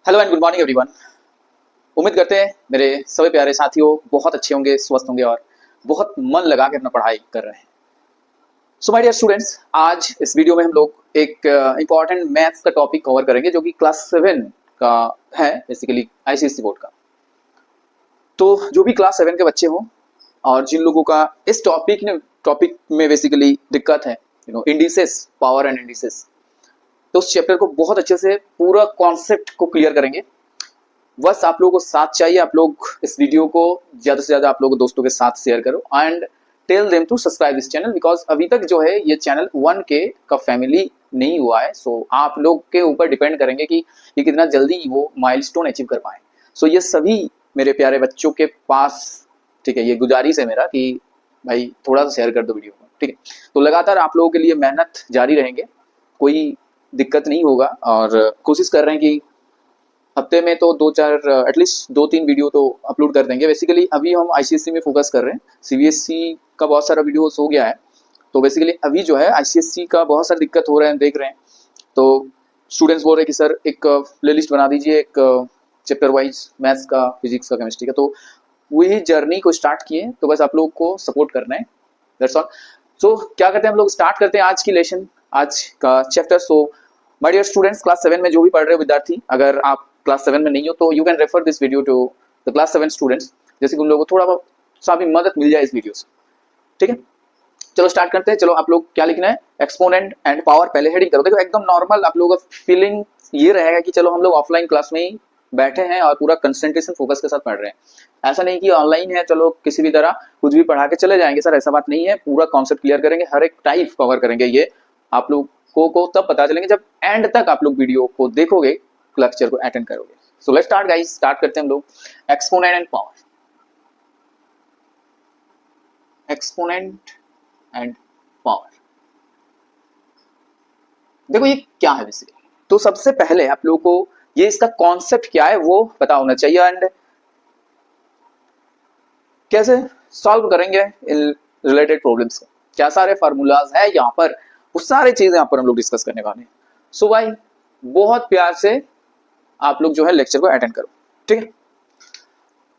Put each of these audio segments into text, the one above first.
Hello and good morning everyone. उम्मीद करते हैं मेरे सभी प्यारे साथियों बहुत अच्छे होंगे, स्वस्थ होंगे और बहुत मन लगा के अपना पढ़ाई कर रहे हैं। सो माय डियर स्टूडेंट्स, आज इस वीडियो में हम लोग एक इंपॉर्टेंट मैथ्स का टॉपिक कवर करेंगे जो कि क्लास 7 का है, बेसिकली आईसीएसई बोर्ड का। तो जो भी क्लास 7 के बच्चे हों और जिन लोगों का इस टॉपिक में बेसिकली दिक्कत है, इंडिसेस, पावर एंड इंडिसेस, तो उस चैप्टर को बहुत अच्छे से पूरा कॉन्सेप्ट को क्लियर करेंगे। बस आप लोगों को साथ चाहिए, आप लोग इस वीडियो को ज्यादा से ज्यादा आप लोगों दोस्तों के साथ शेयर करो and tell them to subscribe this channel, because अभी तक जो है ये चैनल 1K का फैमिली नहीं हुआ है। सो आप लोग के ऊपर डिपेंड करेंगे कि ये कितना जल्दी वो माइलस्टोन अचीव कर पाए। सो ये सभी मेरे प्यारे बच्चों के पास, ठीक है, ये गुजारिश है मेरा कि भाई थोड़ा सा शेयर कर दो वीडियो को, ठीक है। तो लगातार आप लोगों के लिए मेहनत जारी रहेंगे, कोई दिक्कत नहीं होगा और कोशिश कर रहे हैं कि हफ्ते में तो 2-4 एटलीस्ट 2-3 वीडियो तो अपलोड कर देंगे। बेसिकली अभी हम आईसीएसई में फोकस कर रहे हैं, सीबीएसई का बहुत सारा वीडियोस हो गया है। तो बेसिकली अभी जो है आईसीएसई का बहुत सारी दिक्कत हो रहे हैं, देख रहे हैं। तो स्टूडेंट्स बोल रहे हैं कि सर एक प्लेलिस्ट बना दीजिए, एक चैप्टर वाइज मैथ्स का, फिजिक्स का, केमिस्ट्री का। तो वही जर्नी को स्टार्ट किए, तो बस आप लोग को सपोर्ट करना है, दैट्स ऑल। सो क्या करते हैं हम लोग, स्टार्ट करते हैं आज की लेसन, आज का chapter. So my dear students, class 7 में जो भी पढ़ रहे हो विद्यार्थी, अगर आप क्लास 7 में नहीं हो तो you can refer this video to the class 7 students, जैसे कि उन लोगों को थोड़ा सा भी मदद मिल जाए इस वीडियो से, ठीक है। चलो स्टार्ट करते हैं। चलो आप लोग क्या लिखना है, एक्सपोनेंट एंड पावर पहले हेडिंग करो। देखो एकदम नॉर्मल आप लोगों का फीलिंग ये रहेगा कि चलो हम लोग ऑफलाइन क्लास में ही बैठे हैं और पूरा कंसंट्रेशन फोकस के साथ पढ़ रहे हैं। ऐसा नहीं कि ऑनलाइन है चलो किसी भी तरह कुछ भी पढ़ा के चले जाएंगे, सर ऐसा बात नहीं है। पूरा कॉन्सेप्ट क्लियर करेंगे, हर एक टाइप कवर करेंगे। ये आप लोग को तब पता चलेंगे जब एंड तक आप लोग वीडियो को देखोगे, लेक्चर को अटेंड करोगे। So let's start guys, start करते हैं हम लोग। Exponent and power, exponent and power. देखो ये क्या है बेसिकली, तो सबसे पहले आप लोगों को ये इसका कॉन्सेप्ट क्या है वो पता होना चाहिए एंड कैसे सॉल्व करेंगे इन रिलेटेड प्रॉब्लम्स को, क्या सारे फार्मूलाज है यहाँ पर, वो सारी चीजें यहाँ पर हम लोग डिस्कस करने वाले हैं। सो भाई बहुत प्यार से आप लोग जो है लेक्चर को अटेंड करो, ठीक है।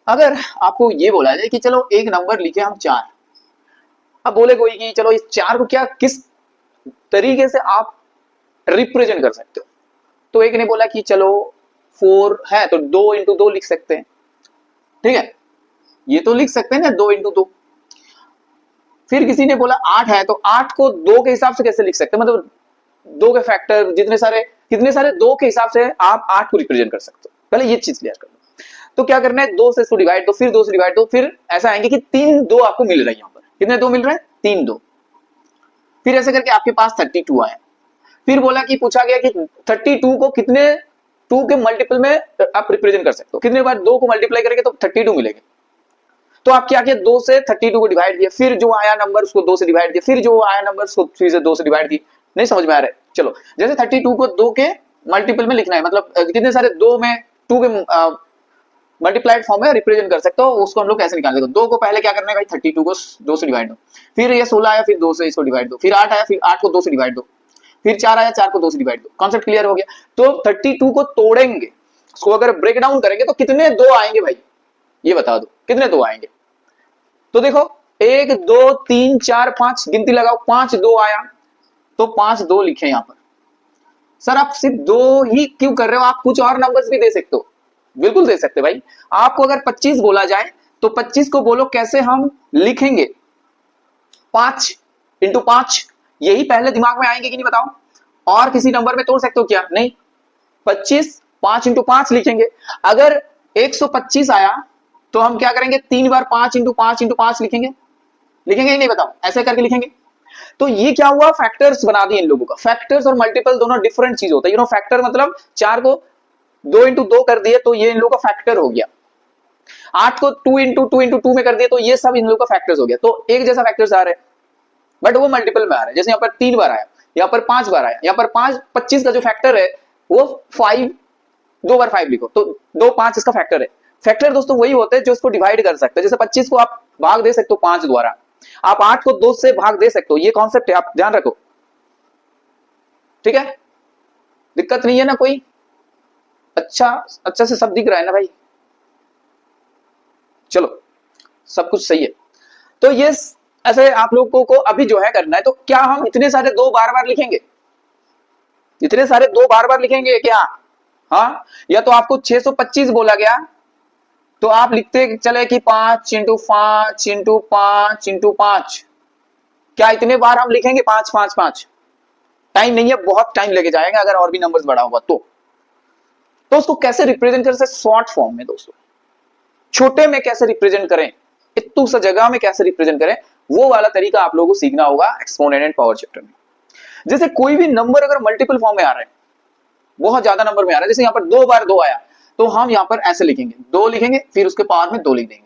अगर आपको ये बोला जाए कि चलो एक नंबर लिखे हम 4, अब बोले कोई कि चलो इस 4 को क्या किस तरीके से आप रिप्रेजेंट कर सकते हो, तो एक ने बोला कि चलो 4 है तो 2 into 2 लिख सकते हैं, ठीक है, ये तो लिख सकते हैं ना 2 into 2। फिर किसी ने बोला 8 है तो 8 को 2 के हिसाब से कैसे लिख सकते हैं, मतलब 2 के फैक्टर कितने सारे 2 के हिसाब से आप 8 को रिप्रेजेंट कर सकते हो। पहले ये चीज क्लियर कर लो। तो क्या करना है, 2 से इसको डिवाइड दो, फिर 2 से डिवाइड दो, फिर ऐसा आएंगे कि 3 2 आपको मिल रहा है। यहाँ पर कितने 2 मिल रहे हैं, 3 2। फिर ऐसे करके आपके पास 32 आए। फिर बोला कि पूछा गया कि 32 को कितने 2 के मल्टीपल में आप रिप्रेजेंट कर सकते हो, कितने बार 2 को मल्टीप्लाई करेंगे तो 32 मिलेंगे। तो आप क्या किया, 2 से 32 को डिवाइड दिया, फिर जो आया नंबर उसको 2 से डिवाइड दिया, फिर जो आया नंबर उसको फिर से 2 से डिवाइड दिया। नहीं समझ में आ रहा है, चलो जैसे 32 को 2 के मल्टीपल में लिखना है, मतलब कितने सारे 2 में 2 के मल्टीप्लाइड फॉर्म में रिप्रेजेंट कर सकते हो, उसको हम लोग कैसे निकाल सकते। 2 को पहले क्या करना है भाई, 32 को 2 से डिवाइड दो, फिर ये 16 आया, फिर 2 से इसको डिवाइड दो, फिर 8 आया, फिर 8 को 2 से डिवाइड दो, फिर 4 आया, 4 को 2 से डिवाइड दो। कॉन्सेप्ट क्लियर हो गया। तो 32 को तोड़ेंगे, उसको अगर ब्रेक डाउन करेंगे तो कितने 2 आएंगे भाई, ये बता दो कितने 2 आएंगे। तो देखो 1 2 3 4 5 गिनती लगाओ, 5 2 आया तो 5 2 लिखे यहाँ पर। सर आप सिर्फ 2 ही क्यों कर रहे हो, आप कुछ और नंबर्स भी दे सकते हो, बिल्कुल दे सकते भाई। आपको अगर 25 बोला जाए तो 25 को बोलो कैसे हम लिखेंगे, 5 into 5, यही पहले दिमाग में आएंगे कि नहीं बताओ। और किसी नंबर में तोड़ सकते हो क्या, नहीं, 25 5 into 5 लिखेंगे। अगर 125 आया तो हम क्या करेंगे, 3 बार 5 into 5 into 5 लिखेंगे, लिखेंगे ही नहीं बताओ, ऐसे करके लिखेंगे। तो ये क्या हुआ, फैक्टर्स बना दिए इन लोगों का। फैक्टर्स और मल्टीपल दोनों डिफरेंट चीज होता है। फैक्टर मतलब 4 को 2 into 2 कर दिए तो ये इन लोगों का फैक्टर हो गया। 8 को 2 into 2 में कर दिए तो ये सब इन लोगों का फैक्टर्स हो गया। तो एक जैसा फैक्टर्स आ रहे हैं बट वो मल्टीपल में आ रहे हैं। जैसे यहाँ पर 3 बार आया, यहाँ पर 5 बार आया, यहाँ पर 25 का जो फैक्टर है वो 5, 2 बार 5 लिखो तो 2 5 इसका फैक्टर है। फैक्टर दोस्तों वही होते हैं जो इसको डिवाइड कर सकते हैं। जैसे 25 को आप भाग दे सकते हो 5 द्वारा, आप 8 को 2 से भाग दे सकते हो, ये कॉन्सेप्ट है, आप ध्यान रखो, ठीक है, दिक्कत नहीं है ना कोई। अच्छा से सब दिख रहा है ना भाई? चलो सब कुछ सही है। तो ये ऐसे आप लोगों को अभी जो है करना है, तो क्या हम इतने सारे दो बार बार लिखेंगे? इतने सारे दो बार बार लिखेंगे क्या? हाँ, या तो आपको 625 बोला गया तो आप लिखते चले कि 5 इंटू 5 इंटू 5 इंटू 5। क्या इतने बार हम लिखेंगे 5 5 5? टाइम नहीं है, बहुत टाइम लेके जाएगा अगर और भी नंबर्स बढ़ा होगा तो उसको कैसे रिप्रेजेंट करें शॉर्ट फॉर्म में दोस्तों? छोटे में कैसे रिप्रेजेंट करें, इतनी सा जगह में कैसे रिप्रेजेंट करें, वो वाला तरीका आप लोगों को सीखना होगा एक्सपोनेंट एंड पावर चैप्टर में। जैसे कोई भी नंबर अगर मल्टीपल फॉर्म में आ रहा है, बहुत ज्यादा नंबर में आ रहा है, जैसे यहाँ पर 2 बार 2 आया तो हम यहाँ पर ऐसे लिखेंगे, 2 लिखेंगे फिर उसके पावर में 2 लिख देंगे।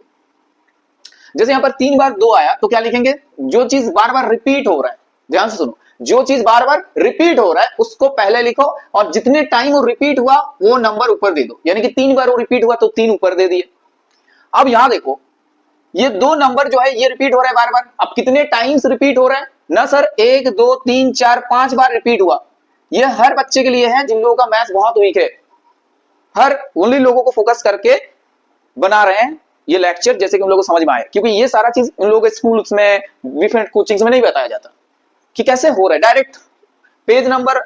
जैसे यहाँ पर 3 बार 2 आया तो क्या लिखेंगे? जो चीज बार बार रिपीट हो रहा है, ध्यान से सुनो, जो चीज बार बार रिपीट हो रहा है उसको पहले लिखो और जितने टाइम वो रिपीट हुआ वो नंबर ऊपर दे दो। यानी कि 3 बार वो रिपीट हुआ तो 3 ऊपर दे दिए। अब यहां देखो, ये 2 नंबर जो है ये रिपीट हो रहा है बार बार। अब कितने टाइम्स रिपीट हो रहा है ना सर? 1 2 3 4 5 बार रिपीट हुआ। ये हर बच्चे के लिए है जिन लोगों का मैथ्स बहुत वीक है, हर उन्हीं लोगों को फोकस करके बना रहे हैं ये लेक्चर, जैसे कि उन लोगों को समझ में आए, क्योंकि ये सारा चीज उन लोगों के स्कूल्स में, डिफरेंट कोचिंग्स में नहीं बताया जाता कि कैसे हो रहा है। डायरेक्ट पेज नंबर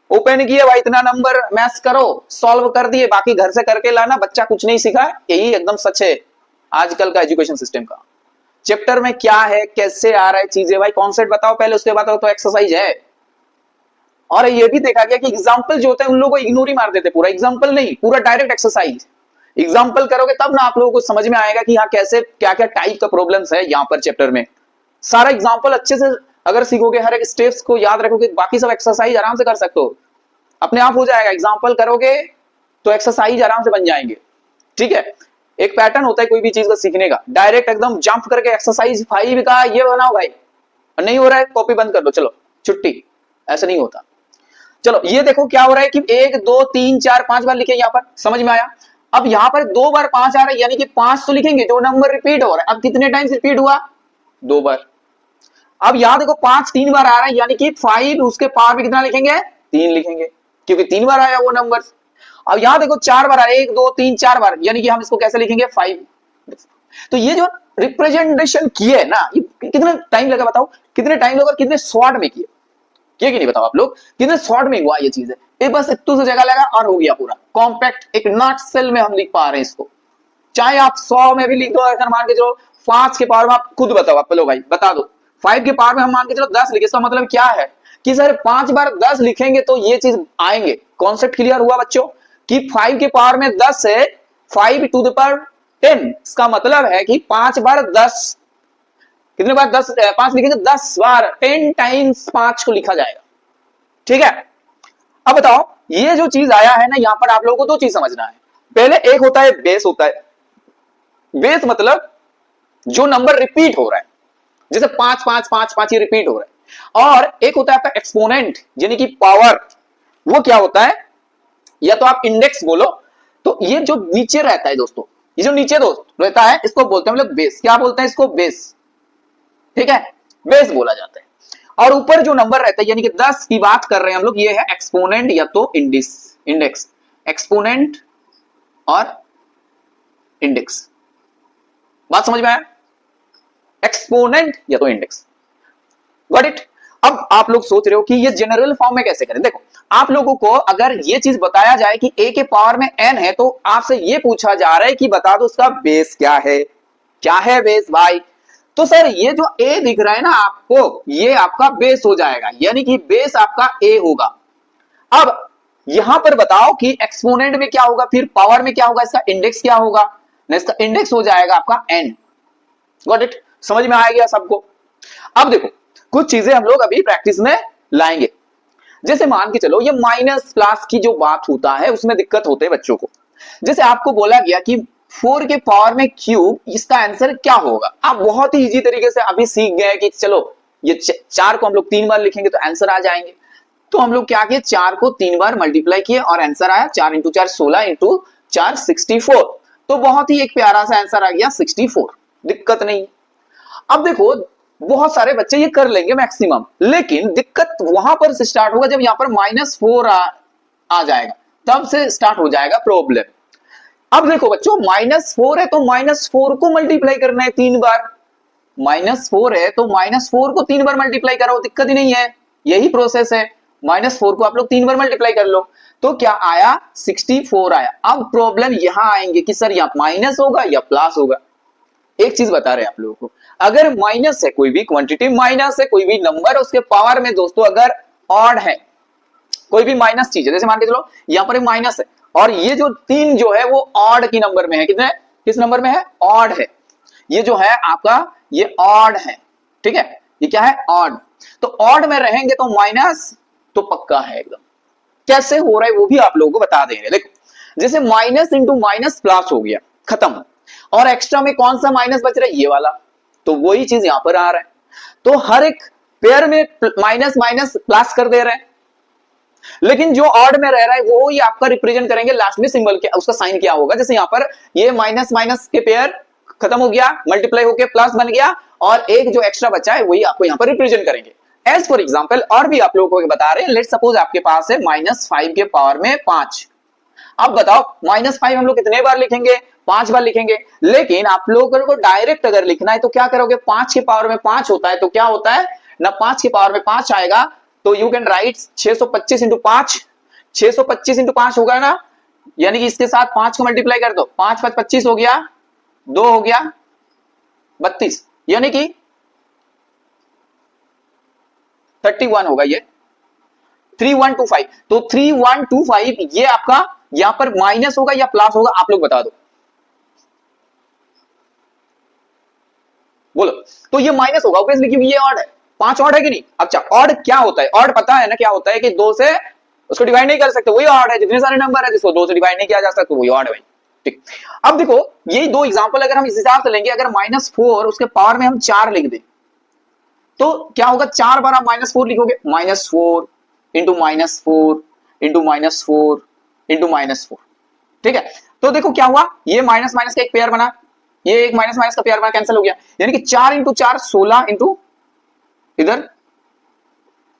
ओपन किए भाई, इतना नंबर मैथ्स करो, सॉल्व कर दिए, बाकी घर से करके लाना, बच्चा कुछ नहीं सीखा। यही एकदम सच है आजकल का एजुकेशन सिस्टम का। चैप्टर में क्या है, कैसे आ रहा है चीजें, भाई कॉन्सेप्ट बताओ पहले, उसके बाद तो एक्सरसाइज है। और ये भी देखा गया कि एग्जाम्पल जो होते हैं उन लोगों को इग्नोर ही मार देते, पूरा एग्जाम्पल नहीं, पूरा डायरेक्ट एक्सरसाइज। एग्जाम्पल करोगे तब ना आप लोगों को समझ में आएगा कि हाँ कैसे क्या क्या टाइप का प्रॉब्लम्स है यहाँ पर चैप्टर में। सारा एग्जाम्पल अच्छे से अगर सीखोगे, हर एक स्टेप्स को याद रखोगे, बाकी सब एक्सरसाइज आराम से कर सकते हो, अपने आप हो जाएगा। एग्जाम्पल करोगे तो एक्सरसाइज आराम से बन जाएंगे। ठीक है, एक पैटर्न होता है कोई भी चीज का सीखने का, डायरेक्ट एकदम जंप करके एक्सरसाइज 5 का ये बनाओ भाई, नहीं हो रहा है कॉपी बंद कर दो, चलो छुट्टी, ऐसा नहीं होता। चलो ये देखो क्या हो रहा है कि 1 2 3 4 5 बार लिखे, यहाँ पर समझ में आया। अब यहाँ पर 2 बार 5 आ रहा है, यानी कि 5 तो लिखेंगे, जो नंबर रिपीट हो रहा है। अब कितने टाइम्स रिपीट हुआ? 2 बार। अब यहां देखो 5 3 बार आ रहा है, यानी कि 5 उसके पावर में कितना लिखेंगे? 3 लिखेंगे, क्योंकि 3 बार आया वो नंबर। अब यहां देखो 4 बार आ रहा है, 1 2 3 4 बार, यानी कि हम इसको कैसे लिखेंगे? 5। तो ये जो रिप्रेजेंटेशन किए ना, ये कितना टाइम लगा बताओ? कितने टाइम लगा, कितने शॉर्ट में किए कि नहीं बताओ आप लोग? कितने शॉर्ट में हुआ ये चीज है? ये बस इतनी सी जगह लगा और हो गया पूरा कॉम्पैक्ट, एक नॉट सेल में हम लिख पा रहे हैं इसको। चाहे आप 100 में भी लिख दो, अगर मान के चलो 5 के पावर में, आप खुद बताओ, आप लो भाई बता दो, 5 के पावर में हम मान के चलो 10 लिखे, इसका मतलब क्या है कि सर 5 बार 10 लिखेंगे तो ये चीज आएंगे। कॉन्सेप्ट क्लियर हुआ बच्चों कि 5 के पावर में 10 है, 5 टू द पावर 10, इसका मतलब है कि 5 बार 10, कितने बार 10 5 लिखेंगे? 10 बार, 10 टाइम्स 5 को लिखा जाएगा। ठीक है, अब बताओ ये जो चीज आया है ना, यहां पर आप लोगों को 2 चीज समझना है। पहले एक होता है बेस, होता है बेस मतलब जो नंबर रिपीट हो रहा है, जैसे 5 5 5 5 ये रिपीट हो रहा है। और एक होता है आपका एक्सपोनेंट, यानी कि पावर। वो क्या होता है, या तो आप इंडेक्स बोलो, तो ये जो नीचे रहता है दोस्तों, ये जो नीचे दोस्त रहता है इसको बोलते हैं हम लोग बेस। क्या बोलते हैं इसको? बेस। ठीक है, बेस बोला जाता है। और ऊपर जो नंबर रहता है, यानी कि 10 की बात कर रहे हैं हम लोग, ये है एक्सपोनेंट या तो इंडेक्स। एक्सपोनेंट और इंडेक्स, बात समझ में आया? एक्सपोनेंट या तो इंडेक्स, गॉट इट। अब आप लोग सोच रहे हो कि ये जनरल फॉर्म में कैसे करें। देखो आप लोगों को अगर ये चीज बताया जाए कि a के पावर में n है, तो आपसे ये पूछा जा रहा है कि बता दो उसका बेस क्या है। क्या है बेस भाई? तो सर ये जो a दिख रहा है ना आपको, ये आपका बेस हो जाएगा, यानी कि बेस आपका a होगा। अब यहां पर बताओ कि एक्सपोनेंट में क्या होगा, फिर पावर में क्या होगा, इसका इंडेक्स क्या होगा? इसका इंडेक्स हो जाएगा आपका n। गॉट इट, समझ में आ गया सबको? अब देखो कुछ चीजें हम लोग अभी प्रैक्टिस में लाएंगे। जैसे मान के चलो ये माइनस प्लस की जो बात होता है उसमें दिक्कत होते हैं बच्चों को। जैसे आपको बोला गया कि 4 के पावर में क्यूब, इसका आंसर क्या होगा? आप बहुत ही इजी तरीके से अभी सीख गए कि चलो ये 4 को हम लोग 3 बार लिखेंगे तो आंसर आ जाएंगे। तो हम लोग क्या किए, 4 को 3 बार मल्टीप्लाई किए और आंसर आया 4 इंटू 4 16 इंटू 4 64। तो बहुत ही एक प्यारा सा आंसर आ गया 64, दिक्कत नहीं। अब देखो बहुत सारे बच्चे ये कर लेंगे मैक्सिमम, लेकिन दिक्कत वहां पर स्टार्ट होगा जब यहां पर -4 आ जाएगा, तब से स्टार्ट हो जाएगा प्रॉब्लम। अब देखो बच्चों, -4 है तो -4 को मल्टीप्लाई करना है 3 बार। -4 है तो -4 को 3 बार मल्टीप्लाई करो, दिक्कत ही नहीं है, यही प्रोसेस है। -4 को आप लोग 3 बार मल्टीप्लाई कर लो तो क्या आया, 64 आया। अब प्रॉब्लम यहां आएंगे कि सर यहाँ माइनस होगा या प्लस होगा। एक चीज बता रहे हैं आप लोगों को, अगर माइनस है, कोई भी क्वांटिटी माइनस है, कोई भी नंबर उसके पावर में दोस्तों अगर ऑड है, कोई भी माइनस चीज है, जैसे मान के चलो यहाँ पर माइनस है और ये जो 3 जो है वो ऑड की नंबर में है, कितने, किस नंबर में है, ऑड है। ये जो है आपका ये ऑड है, ठीक है, ये क्या है, ऑड। तो ऑड में रहेंगे तो माइनस तो पक्का है एकदम। कैसे हो रहा है वो भी आप लोगों को बता देंगे। देखो, जैसे माइनस इंटू माइनस प्लस हो गया, खत्म, और एक्स्ट्रा में कौन सा माइनस बच रहा है, ये वाला, तो वही चीज यहां पर आ रहा है। तो हर एक पेयर में माइनस माइनस प्लस कर दे रहे हैं, लेकिन जो ऑड में रह रहा है वो ही आपका रिप्रेजेंट करेंगे लास्ट में सिंबल के, उसका साइन क्या होगा। जैसे यहां पर ये माइनस माइनस के पेयर खत्म हो गया, मल्टीप्लाई होके प्लस बन गया, और एक जो एक्स्ट्रा बचा है वही आपको यहां पर रिप्रेजेंट करेंगे। एज फॉर एग्जाम्पल, और भी आप लोगों को बता रहे हैं, लेट सपोज आपके पास है -5 के पावर में 5। अब बताओ -5 हम लोग कितने बार लिखेंगे, 5 बार लिखेंगे। लेकिन आप लोगों को डायरेक्ट अगर लिखना है तो क्या करोगे, 5 के पावर में 5 होता है तो क्या होता है ना, 5 के पावर में 5 आएगा तो you can write 625 into 5, 625 into 5 होगा ना, यानी कि इसके साथ 5 को मल्टीप्लाई कर दो, 5 5 25 हो गया, 2 हो गया 32, यानी कि 31 होगा ये 3125। तो 3125 ये आपका यहां पर माइनस होगा या प्लस होगा, आप लोग बता दो, बोलो। तो ये माइनस होगा ऑब्वियसली, क्योंकि ये ऑड है, 5 ऑड है कि नहीं। अच्छा, ऑड क्या होता है, ऑड पता है ना क्या होता है कि 2 से उसको डिवाइड नहीं कर सकते, वही ऑड है। जितने सारे नंबर है जिसको 2 से डिवाइड नहीं किया जा सकता वही ऑड है भाई, ठीक। अब देखो यही 2 एग्जांपल अगर हम इस हिसाब से लेंगे, अगर -4 उसके पावर में हम 4 लिख दें तो क्या होगा, 4 बार आप -4 लिखोगे, -4 इंटू -4 इंटू -4 इंटू -4, ठीक है। तो देखो क्या हुआ, ये माइनस माइनस का एक पेयर बना, ये एक माइनस माइनस का पेयर बना, कैंसिल हो गया, यानी कि 4 इंटू 4 16 इंटू इधर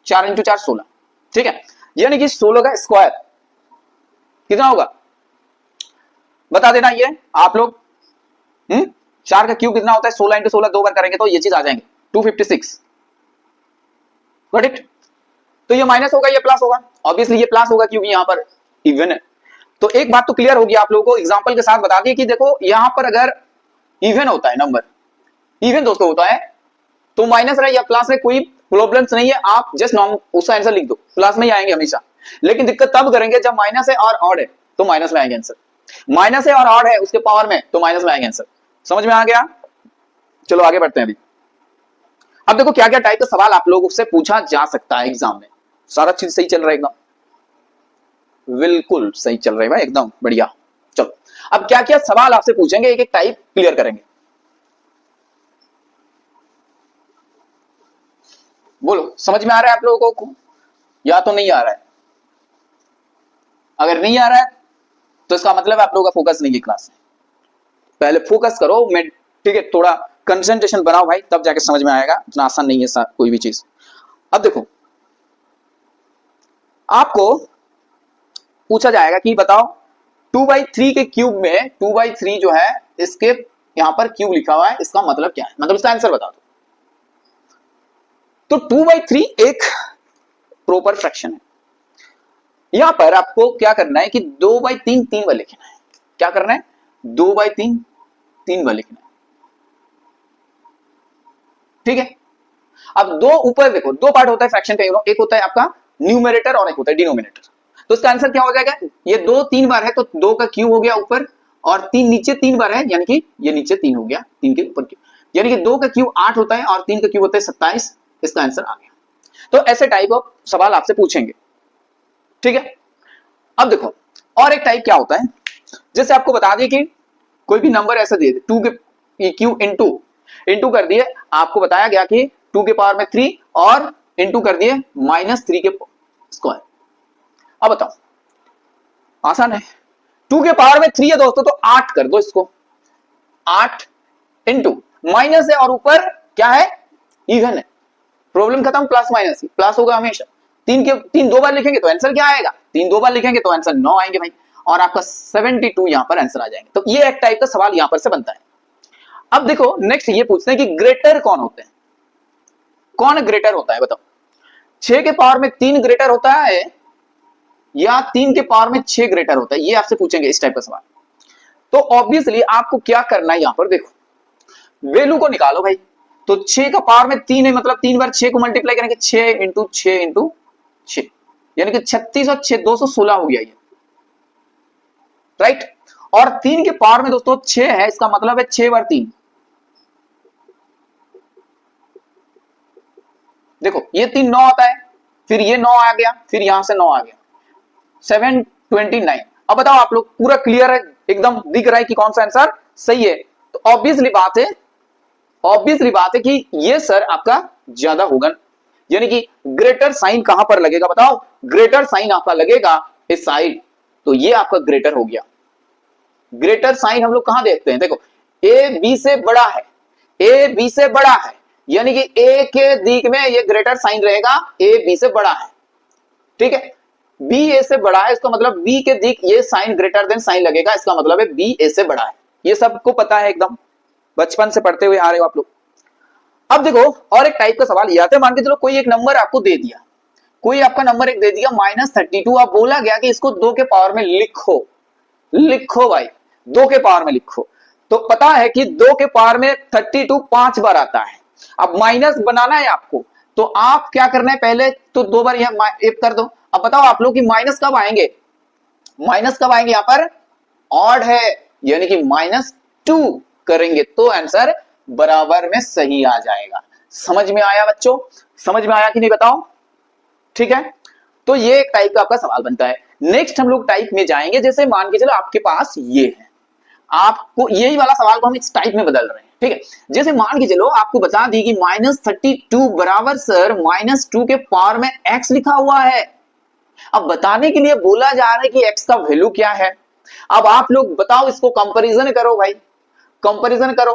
4 इंटू 4 16, ठीक है, यानी कि 16 का स्क्वायर कितना होगा बता देना ये आप लोग। 4 का क्यूब कितना होता है, 16 इंटू 16 2 बार करेंगे तो ये चीज आ जाएंगे 256, गॉट इट। तो ये माइनस होगा ये प्लस होगा, ऑब्वियसली ये प्लस होगा क्योंकि यहां पर इवन है। तो एक बात तो क्लियर होगी आप लोगों को, एग्जांपल के साथ बता दिए कि देखो यहां पर अगर इवन होता है नंबर, इवन दोस्तों होता है तो माइनस रहे या प्लस रहे कोई प्रॉब्लम्स नहीं है, आप जस्ट नॉर्मल उसका आंसर लिख दो, प्लस में ही आएंगे हमेशा। लेकिन दिक्कत तब करेंगे जब माइनस है और ऑड है तो माइनस में आएंगे आंसर, माइनस है और ऑड है उसके पावर में तो माइनस में आएंगे आंसर। समझ में आ गया, चलो आगे बढ़ते हैं अभी। अब देखो क्या क्या टाइप का सवाल आप लोगों से पूछा जा सकता है एग्जाम में। सारा चीज सही चल रहा है एकदम, बिल्कुल सही चल रहा है भाई, एकदम बढ़िया। चलो अब क्या क्या सवाल आपसे पूछेंगे, एक एक टाइप क्लियर करेंगे। बोलो समझ में आ रहा है आप लोगों को या तो नहीं आ रहा है। अगर नहीं आ रहा है तो इसका मतलब आप लोगों का फोकस नहीं है क्लास में। पहले फोकस करो, मैं ठीक है, थोड़ा कंसंट्रेशन बनाओ भाई, तब जाके समझ में आएगा। इतना आसान नहीं है कोई भी चीज। अब देखो आपको पूछा जाएगा कि बताओ 2/3 के क्यूब में 2/3 जो है इसके यहां पर क्यूब लिखा हुआ है, इसका मतलब क्या है, मतलब इसका आंसर बता दो। तो 2/3 एक प्रॉपर फ्रैक्शन है। यहां पर आपको क्या करना है कि 2/3 3 बार लिखना है। क्या करना है, 2/3 3 बार लिखना है, ठीक है। अब दो ऊपर देखो, दो पार्ट होता है फ्रैक्शन का, एक होता है आपका न्यूमरेटर और एक होता है डिनोमिनेटर। तो इसका आंसर क्या हो जाएगा, ये 2 3 बार है तो 2 का क्यूब हो गया ऊपर, और 3 नीचे 3 बार है, यानी कि ये नीचे 3 हो गया, 3 के ऊपर क्यूब, यानी कि 2 का क्यूब 8 होता है और 3 का क्यूब होता है 27। इसका आंसर आ गया। तो ऐसे टाइप ऑफ सवाल आपसे पूछेंगे, ठीक है। अब देखो और एक टाइप क्या होता है, जैसे आपको बता दिए कि कोई भी नंबर ऐसा दे दे 2 के क्यूब इंटू कर दिए, आपको बताया गया कि 2 के पावर में 3 और इंटू कर दिए -3 के स्क्वायर। अब बताओ, आसान है, 2 के पावर में 3 है दोस्तों तो 8 कर दो इसको, 8 इंटू माइनस है और ऊपर क्या है, इवन है, प्रॉब्लम खत्म, प्लस माइनस ही प्लस होगा हमेशा। 3 2 बार लिखेंगे तो आंसर क्या आएगा, 3 2 बार लिखेंगे तो आंसर 9 आएंगे भाई, और आपका 72 यहां पर आंसर आ जाएंगे। तो ये एक टाइप का सवाल यहां पर से बनता है। अब देखो नेक्स्ट ये पूछते हैं कि ग्रेटर कौन होते हैं, कौन ग्रेटर होता है बताओ। 6 के पावर में 3 ग्रेटर होता है या 3 के पावर में 6 ग्रेटर होता है, ये आपसे पूछेंगे इस टाइप का सवाल। तो ऑब्वियसली आपको क्या करना है, यहां पर देखो वैल्यू को निकालो भाई। तो 6 का पावर में 3 है, मतलब 3 बार 6 को मल्टीप्लाई करेंगे, 6 इंटू 6 इंटू 6, यानी कि 36 और 6 216 हो गया ये, राइट। और 3 के पावर में दोस्तों 6 है, इसका मतलब है 6 बार 3, देखो ये 3 9 आता है, फिर ये 9 आ गया, फिर यहां से 9 आ गया, 729। अब बताओ आप लोग, पूरा क्लियर है, एकदम दिख रहा है कि कौन सा आंसर सही है। तो ऑब्वियसली बात है कि ये सर आपका ज्यादा होगा, यानी कि ग्रेटर साइन कहां पर लगेगा बताओ, ग्रेटर साइन आपका लगेगा इस साइड, तो ये आपका ग्रेटर हो गया। ग्रेटर साइन हम लोग कहां देखते हैं, देखो ए बी से बड़ा है, ए बी से बड़ा है, यानी कि ए के दिक में ये ग्रेटर साइन रहेगा, ए बी से बड़ा है, ठीक है। बी ए से बड़ा है, इसका मतलब बी के दिक ये साइन ग्रेटर देन साइन लगेगा, इसका मतलब है बी ए से बड़ा है। ये सबको पता है, एकदम बचपन से पढ़ते हुए आ रहे हो आप लोग। अब देखो और एक टाइप का सवाल ये आता है, मान के चलो कोई एक नंबर आपको दे दिया, कोई आपका नंबर एक दे दिया -32, अब बोला गया कि इसको 2 के पावर में लिखो, लिखो भाई 2 के पावर में लिखो। तो पता है कि 2 के पावर में 32 5 बार आता है, अब माइनस बनाना है आपको, तो आप क्या करना है, पहले तो 2 बार यह कर दो। अब बताओ आप लोग कि माइनस कब आएंगे, माइनस कब आएंगे, यहां पर ऑड है, यानी कि -2 करेंगे तो आंसर बराबर में सही आ जाएगा। समझ में आया बच्चों, समझ में आया कि नहीं बताओ, ठीक है। तो ये एक टाइप का आपका सवाल बनता है। नेक्स्ट हम लोग टाइप में जाएंगे, जैसे मान के चलो आपके पास ये है, आपको यही वाला सवाल को हम इस टाइप में बदल रहे हैं, ठीक है। जैसे मान के चलो आपको बता दी कि -32 बराबर सर -2 के पावर में x लिखा हुआ है। अब बताने के लिए बोला जा रहा है कि x का वैल्यू क्या है। अब आप लोग बताओ, इसको कंपैरिजन करो भाई, कंपैरिजन करो,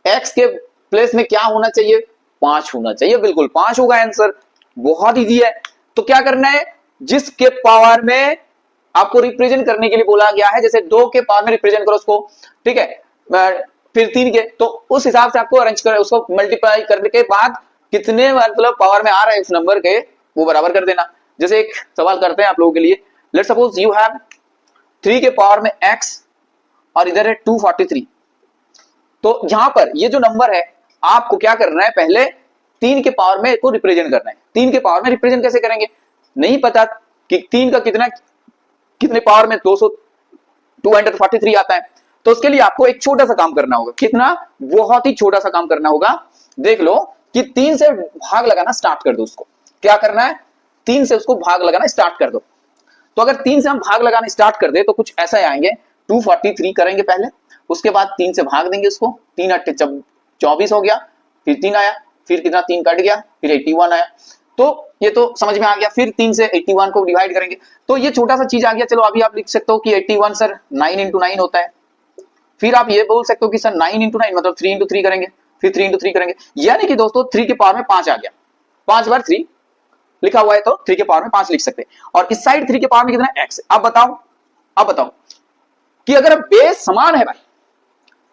x के प्लेस में क्या होना चाहिए, 5 होना चाहिए, बिल्कुल 5 होगा आंसर, बहुत इजी है। तो क्या करना है, जिसके पावर में आपको रिप्रेजेंट करने के लिए बोला गया है, जैसे 2 के पावर में रिप्रेजेंट करो उसको, ठीक है, फिर 3 के, तो उस हिसाब से आपको अरेंज करें, उसको मल्टीप्लाई करने के बाद कितने मतलब पावर में आ रहा है उस नंबर के, वो बराबर कर देना। जैसे एक सवाल करते हैं आप लोगों के लिए, लेट्स सपोज यू हैव 3 के पावर में x और इधर है 243। तो यहां पर ये जो नंबर है आपको क्या करना है, पहले 3 के पावर में को रिप्रेजेंट करना है। 3 के पावर में रिप्रेजेंट कैसे करेंगे, नहीं पता कि 3 का कितने पावर में 243 आता है, तो उसके लिए आपको एक छोटा सा काम करना होगा। कितना, बहुत ही छोटा सा काम करना होगा। देख लो कि 3 से भाग लगाना स्टार्ट कर दो, उसको क्या करना है, 3 से उसको भाग लगाना स्टार्ट कर दो। तो अगर 3 से हम भाग लगाना स्टार्ट कर दे तो कुछ ऐसा आएंगे, 243 करेंगे पहले, उसके बाद 3 से भाग देंगे उसको, 3 8 24 हो गया, फिर 3 आया, फिर कितना 3 कट गया, फिर 81 आया। तो ये तो समझ में आ गया। फिर 3 से 81 को डिवाइड करेंगे, तो ये छोटा सा चीज आ गया। चलो अभी आप लिख सकते हो कि 81 सर 9 इंटू 9 होता है। फिर आप ये बोल सकते हो कि सर 9 इंटू 9 मतलब 3 इंटू 3 करेंगे, फिर 3 इंटू 3 करेंगे, यानी कि दोस्तों 3 के पावर में 5 आ गया, 5 बार 3 लिखा हुआ है, तो 3 के पावर में 5 लिख सकते हैं। और इस साइड 3 के पावर में कितना x। अब बताओ कि अगर बेस समान है भाई,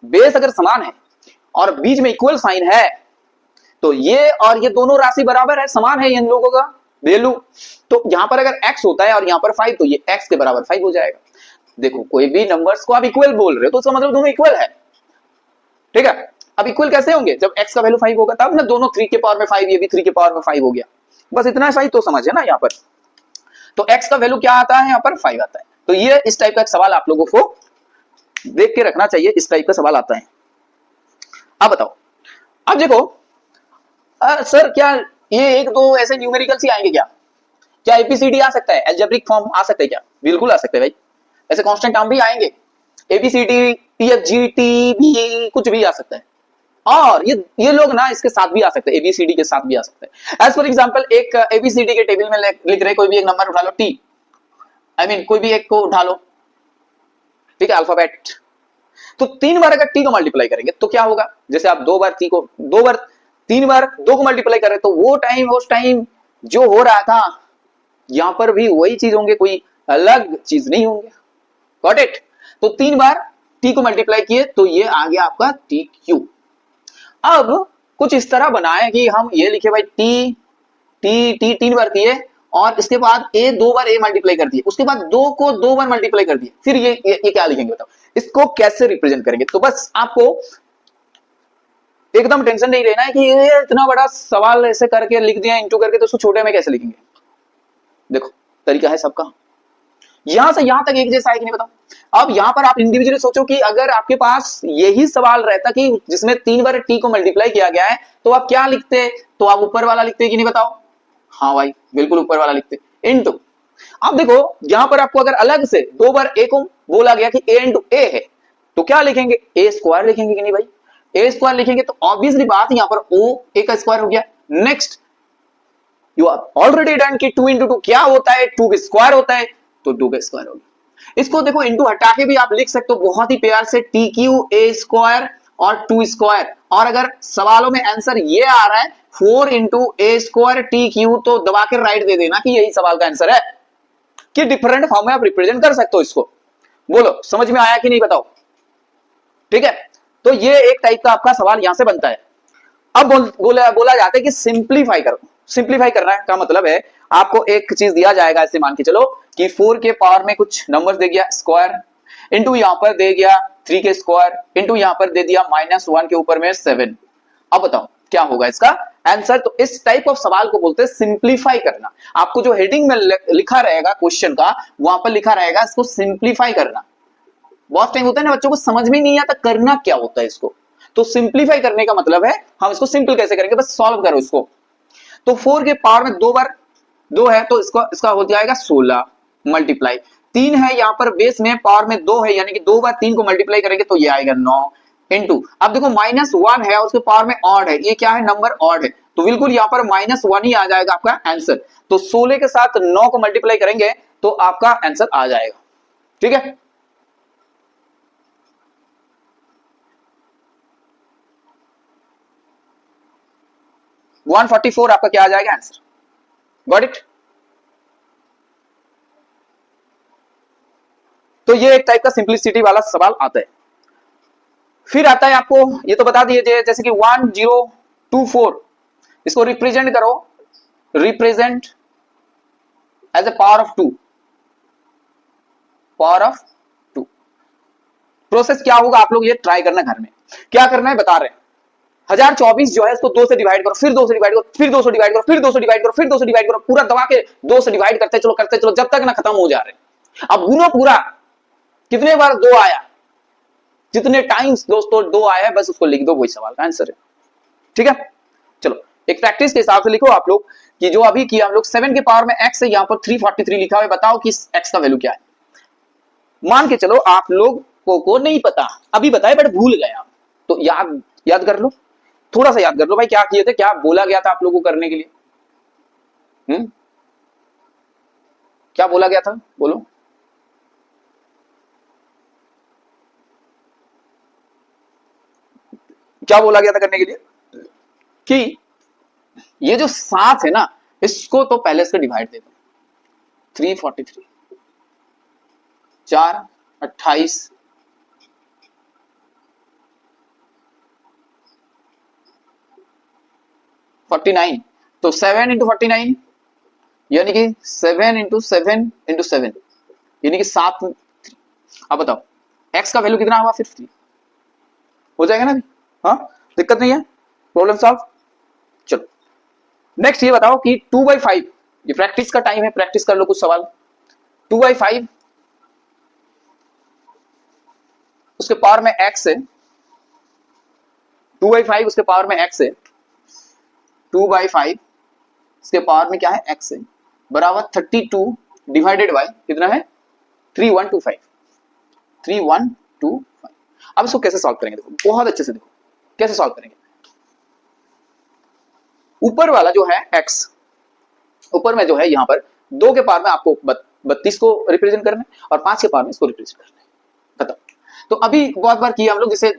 बेस अगर समान है और बीच में इक्वल साइन है, तो ये और ये दोनों राशि बराबर है, समान है इन लोगों का वैल्यू। तो यहां पर अगर x होता है और यहां पर 5, तो ये x के बराबर 5 हो जाएगा। देखो कोई भी नंबर्स को आप इक्वल बोल रहे हो तो उसका मतलब दोनों इक्वल है, ठीक है। अब इक्वल कैसे होंगे, जब x का वैल्यू 5 होगा तब ना, दोनों 3 के पावर में 5, ये भी 3 के पावर में 5 हो गया, बस इतना सही तो समझ है ना यहाँ पर। तो x का वैल्यू क्या आता है, यहाँ पर 5 आता है। तो ये इस टाइप का सवाल आप लोगों को देख के रखना चाहिए, इस टाइप का सवाल आता है। अब बताओ, अब देखो सर क्या ये 1 2 ऐसे न्यूमेरिकल्स ही आएंगे क्या एबीसीडी आ सकता है, अलजेब्रिक फॉर्म आ सकता है क्या, बिल्कुल आ सकता है भाई। ऐसे कांस्टेंट टर्म भी आएंगे, एबीसीडी टीएफजी टी भी कुछ भी आ सकता है। और ये लोग ना इसके साथ भी आ सकते हैं, एबीसीडी के साथ भी आ सकते हैं। एज फॉर एग्जांपल एक एबीसीडी के टेबल में लिख रहे कोई भी एक नंबर उठा लो, टी कोई भी एक को उठा लो, ठीक है, अल्फाबेट। तो 3 बार अगर टी को मल्टीप्लाई करेंगे तो क्या होगा, जैसे आप 3 बार 2 को मल्टीप्लाई कर रहे तो वो टाइम जो हो रहा था यहां पर भी वही चीज होंगे, कोई अलग चीज नहीं होंगे। Got it? तो 3 बार t को मल्टीप्लाई किए तो ये आ गया आपका टी क्यू। अब कुछ इस तरह बनाए कि हम ये लिखे भाई टी टी टी 3 बार किए और इसके बाद a 2 बार a मल्टीप्लाई कर दिए, उसके बाद 2 को 2 बार मल्टीप्लाई कर दिए, फिर ये क्या लिखेंगे बताओ? इसको कैसे रिप्रेजेंट करेंगे? तो बस आपको एकदम टेंशन नहीं लेना है कि ये इतना बड़ा सवाल ऐसे करके लिख दिया इंटू करके, तो उसको छोटे में कैसे लिखेंगे? देखो तरीका है सबका, यहां से यहां तक एक जैसा है कि नहीं बताओ। अब यहां पर आप इंडिविजुअली सोचो कि अगर आपके पास यही सवाल रहता कि जिसमें 3 बार टी को मल्टीप्लाई किया गया है तो आप क्या लिखते? तो आप ऊपर वाला लिखते कि नहीं बताओ? हाँ भाई बिल्कुल ऊपर वाला लिखते, इनटू। अब देखो यहां पर आपको अगर अलग से 2 बार ए को बोला गया कि ए इंटू ए है तो क्या लिखेंगे? ए स्क्वायर लिखेंगे कि नहीं भाई? ए स्क्वायर लिखेंगे तो ऑब्वियसली बात यहां पर ओ ए का स्क्वायर हो गया। Next you are already done कि 2 इंटू 2 क्या होता है? 2 का स्क्वायर होता है, तो 2 का स्क्वायर हो गया। इसको देखो इंटू हटा के भी आप लिख सकते हो बहुत ही प्यार से, टी क्यू ए स्क्वायर और 2 स्क्वायर। और अगर सवालों में आंसर ये आ रहा है 4 इंटू ए स्क्वायर टी क्यू, तो दबा के राइट दे देना कि यही सवाल का आंसर है, कि डिफरेंट फॉर्म में आप रिप्रेजेंट कर सकते हो इसको। बोलो समझ में आया कि नहीं बताओ? ठीक है, तो ये एक टाइप का आपका सवाल यहां से बनता है। अब बोला जाता है कि सिंप्लीफाई करो। सिंप्लीफाई करना का मतलब है आपको एक चीज दिया जाएगा, ऐसे मान के चलो कि 4 के पावर में कुछ नंबर्स दे गया स्क्वायर, इंटू यहां पर दे गया 3 के स्क्वायर, इंटू यहां पर दे दिया -1 के ऊपर में 7। अब बताओ क्या होगा इसका आंसर? तो इस टाइप ऑफ सवाल को बोलते हैं सिंप्लीफाई करना। आपको जो हेडिंग में लिखा रहेगा क्वेश्चन का, वहां पर लिखा रहेगा इसको सिंप्लीफाई करना। बहुत टाइम होता है ना बच्चों को समझ में नहीं आता करना क्या होता है इसको, तो सिंप्लीफाई करने का मतलब है हम इसको सिंपल कैसे करेंगे, बस सॉल्व करो इसको। तो 4 के पावर में 2 बार 2 है तो इसका हो जाएगा 16 मल्टीप्लाई 3 है यहां पर बेस में, पावर में 2 है यानी कि 2 बार 3 को मल्टीप्लाई करेंगे तो ये आएगा 9 इंटू, अब देखो -1 है और उसके पावर में ऑड है, ये क्या है? नंबर ऑड है, तो बिल्कुल यहां पर -1 ही आ जाएगा आपका आंसर। तो 16 के साथ 9 को मल्टीप्लाई करेंगे तो आपका आंसर आ जाएगा। ठीक है, वन 144 आपका क्या आ जाएगा आंसर? Got it? तो ये एक टाइप का सिंप्लिसिटी वाला सवाल आता है। फिर आता है आपको ये तो बता दिए जैसे कि 1024, इसको रिप्रेजेंट करो, represent as a power of 2, power of 2। Process क्या होगा आप लोग ये ट्राई करना घर में। क्या करना है बता रहे हैं, 1024 जो है इसको 2 से डिवाइड करो, फिर 2 से डिवाइड करो, फिर 2 से डिवाइड करो, फिर 2 से डिवाइड करो, फिर 2 से डिवाइड करो, पूरा दबा के 2 से डिवाइड करते चलो जब तक ना खत्म हो जा रहे। अब गुनो पूरा कितने बार 2 आया, जितने टाइम्स दोस्तों 2 आया है बस उसको लिख दो, वही सवाल का आंसर है। ठीक है, चलो एक प्रैक्टिस के हिसाब से लिखो आप लोग कि जो अभी किया हम लोग 7 के पावर में x है, यहां पर 343 लिखा हुआ है, बताओ कि x का वैल्यू क्या है। मान के चलो आप लोग को नहीं पता, अभी बताए बट भूल गए आप, तो याद कर लो, थोड़ा सा याद कर लो भाई क्या किए थे, क्या बोला गया था आप लोगों को करने के लिए। क्या बोला गया था बोलो? क्या बोला गया था करने के लिए कि ये जो 7 है ना इसको तो पहले से डिवाइड दे दो, 343 4 28 49, तो 7 इंटू 49 यानी कि 7 इंटू 7 इंटू 7 यानी कि 7। अब बताओ x का वैल्यू कितना हुआ? 50 हो जाएगा ना? हाँ दिक्कत नहीं है, प्रॉब्लम सॉल्व। चलो नेक्स्ट ये बताओ कि 2/5, ये प्रैक्टिस का टाइम है, प्रैक्टिस कर लो कुछ सवाल। 2/5 उसके पावर में x है, 2/5 उसके पावर में x है, 2/5 इसके पावर में क्या है? x है, बराबर 32 डिवाइडेड बाय कितना है? 3125, 3125। अब इसको कैसे सॉल्व करेंगे? देखो बहुत अच्छे से देखो कैसे सॉल्व करेंगे। ऊपर वाला जो है x, ऊपर में जो है यहां पर 2 के पावर में आपको 32 को रिप्रेजेंट करना है और 5 के पावर में इसको रिप्रेजेंट करना है। बताओ, तो अभी बहुत बार किया हम लोग, जैसे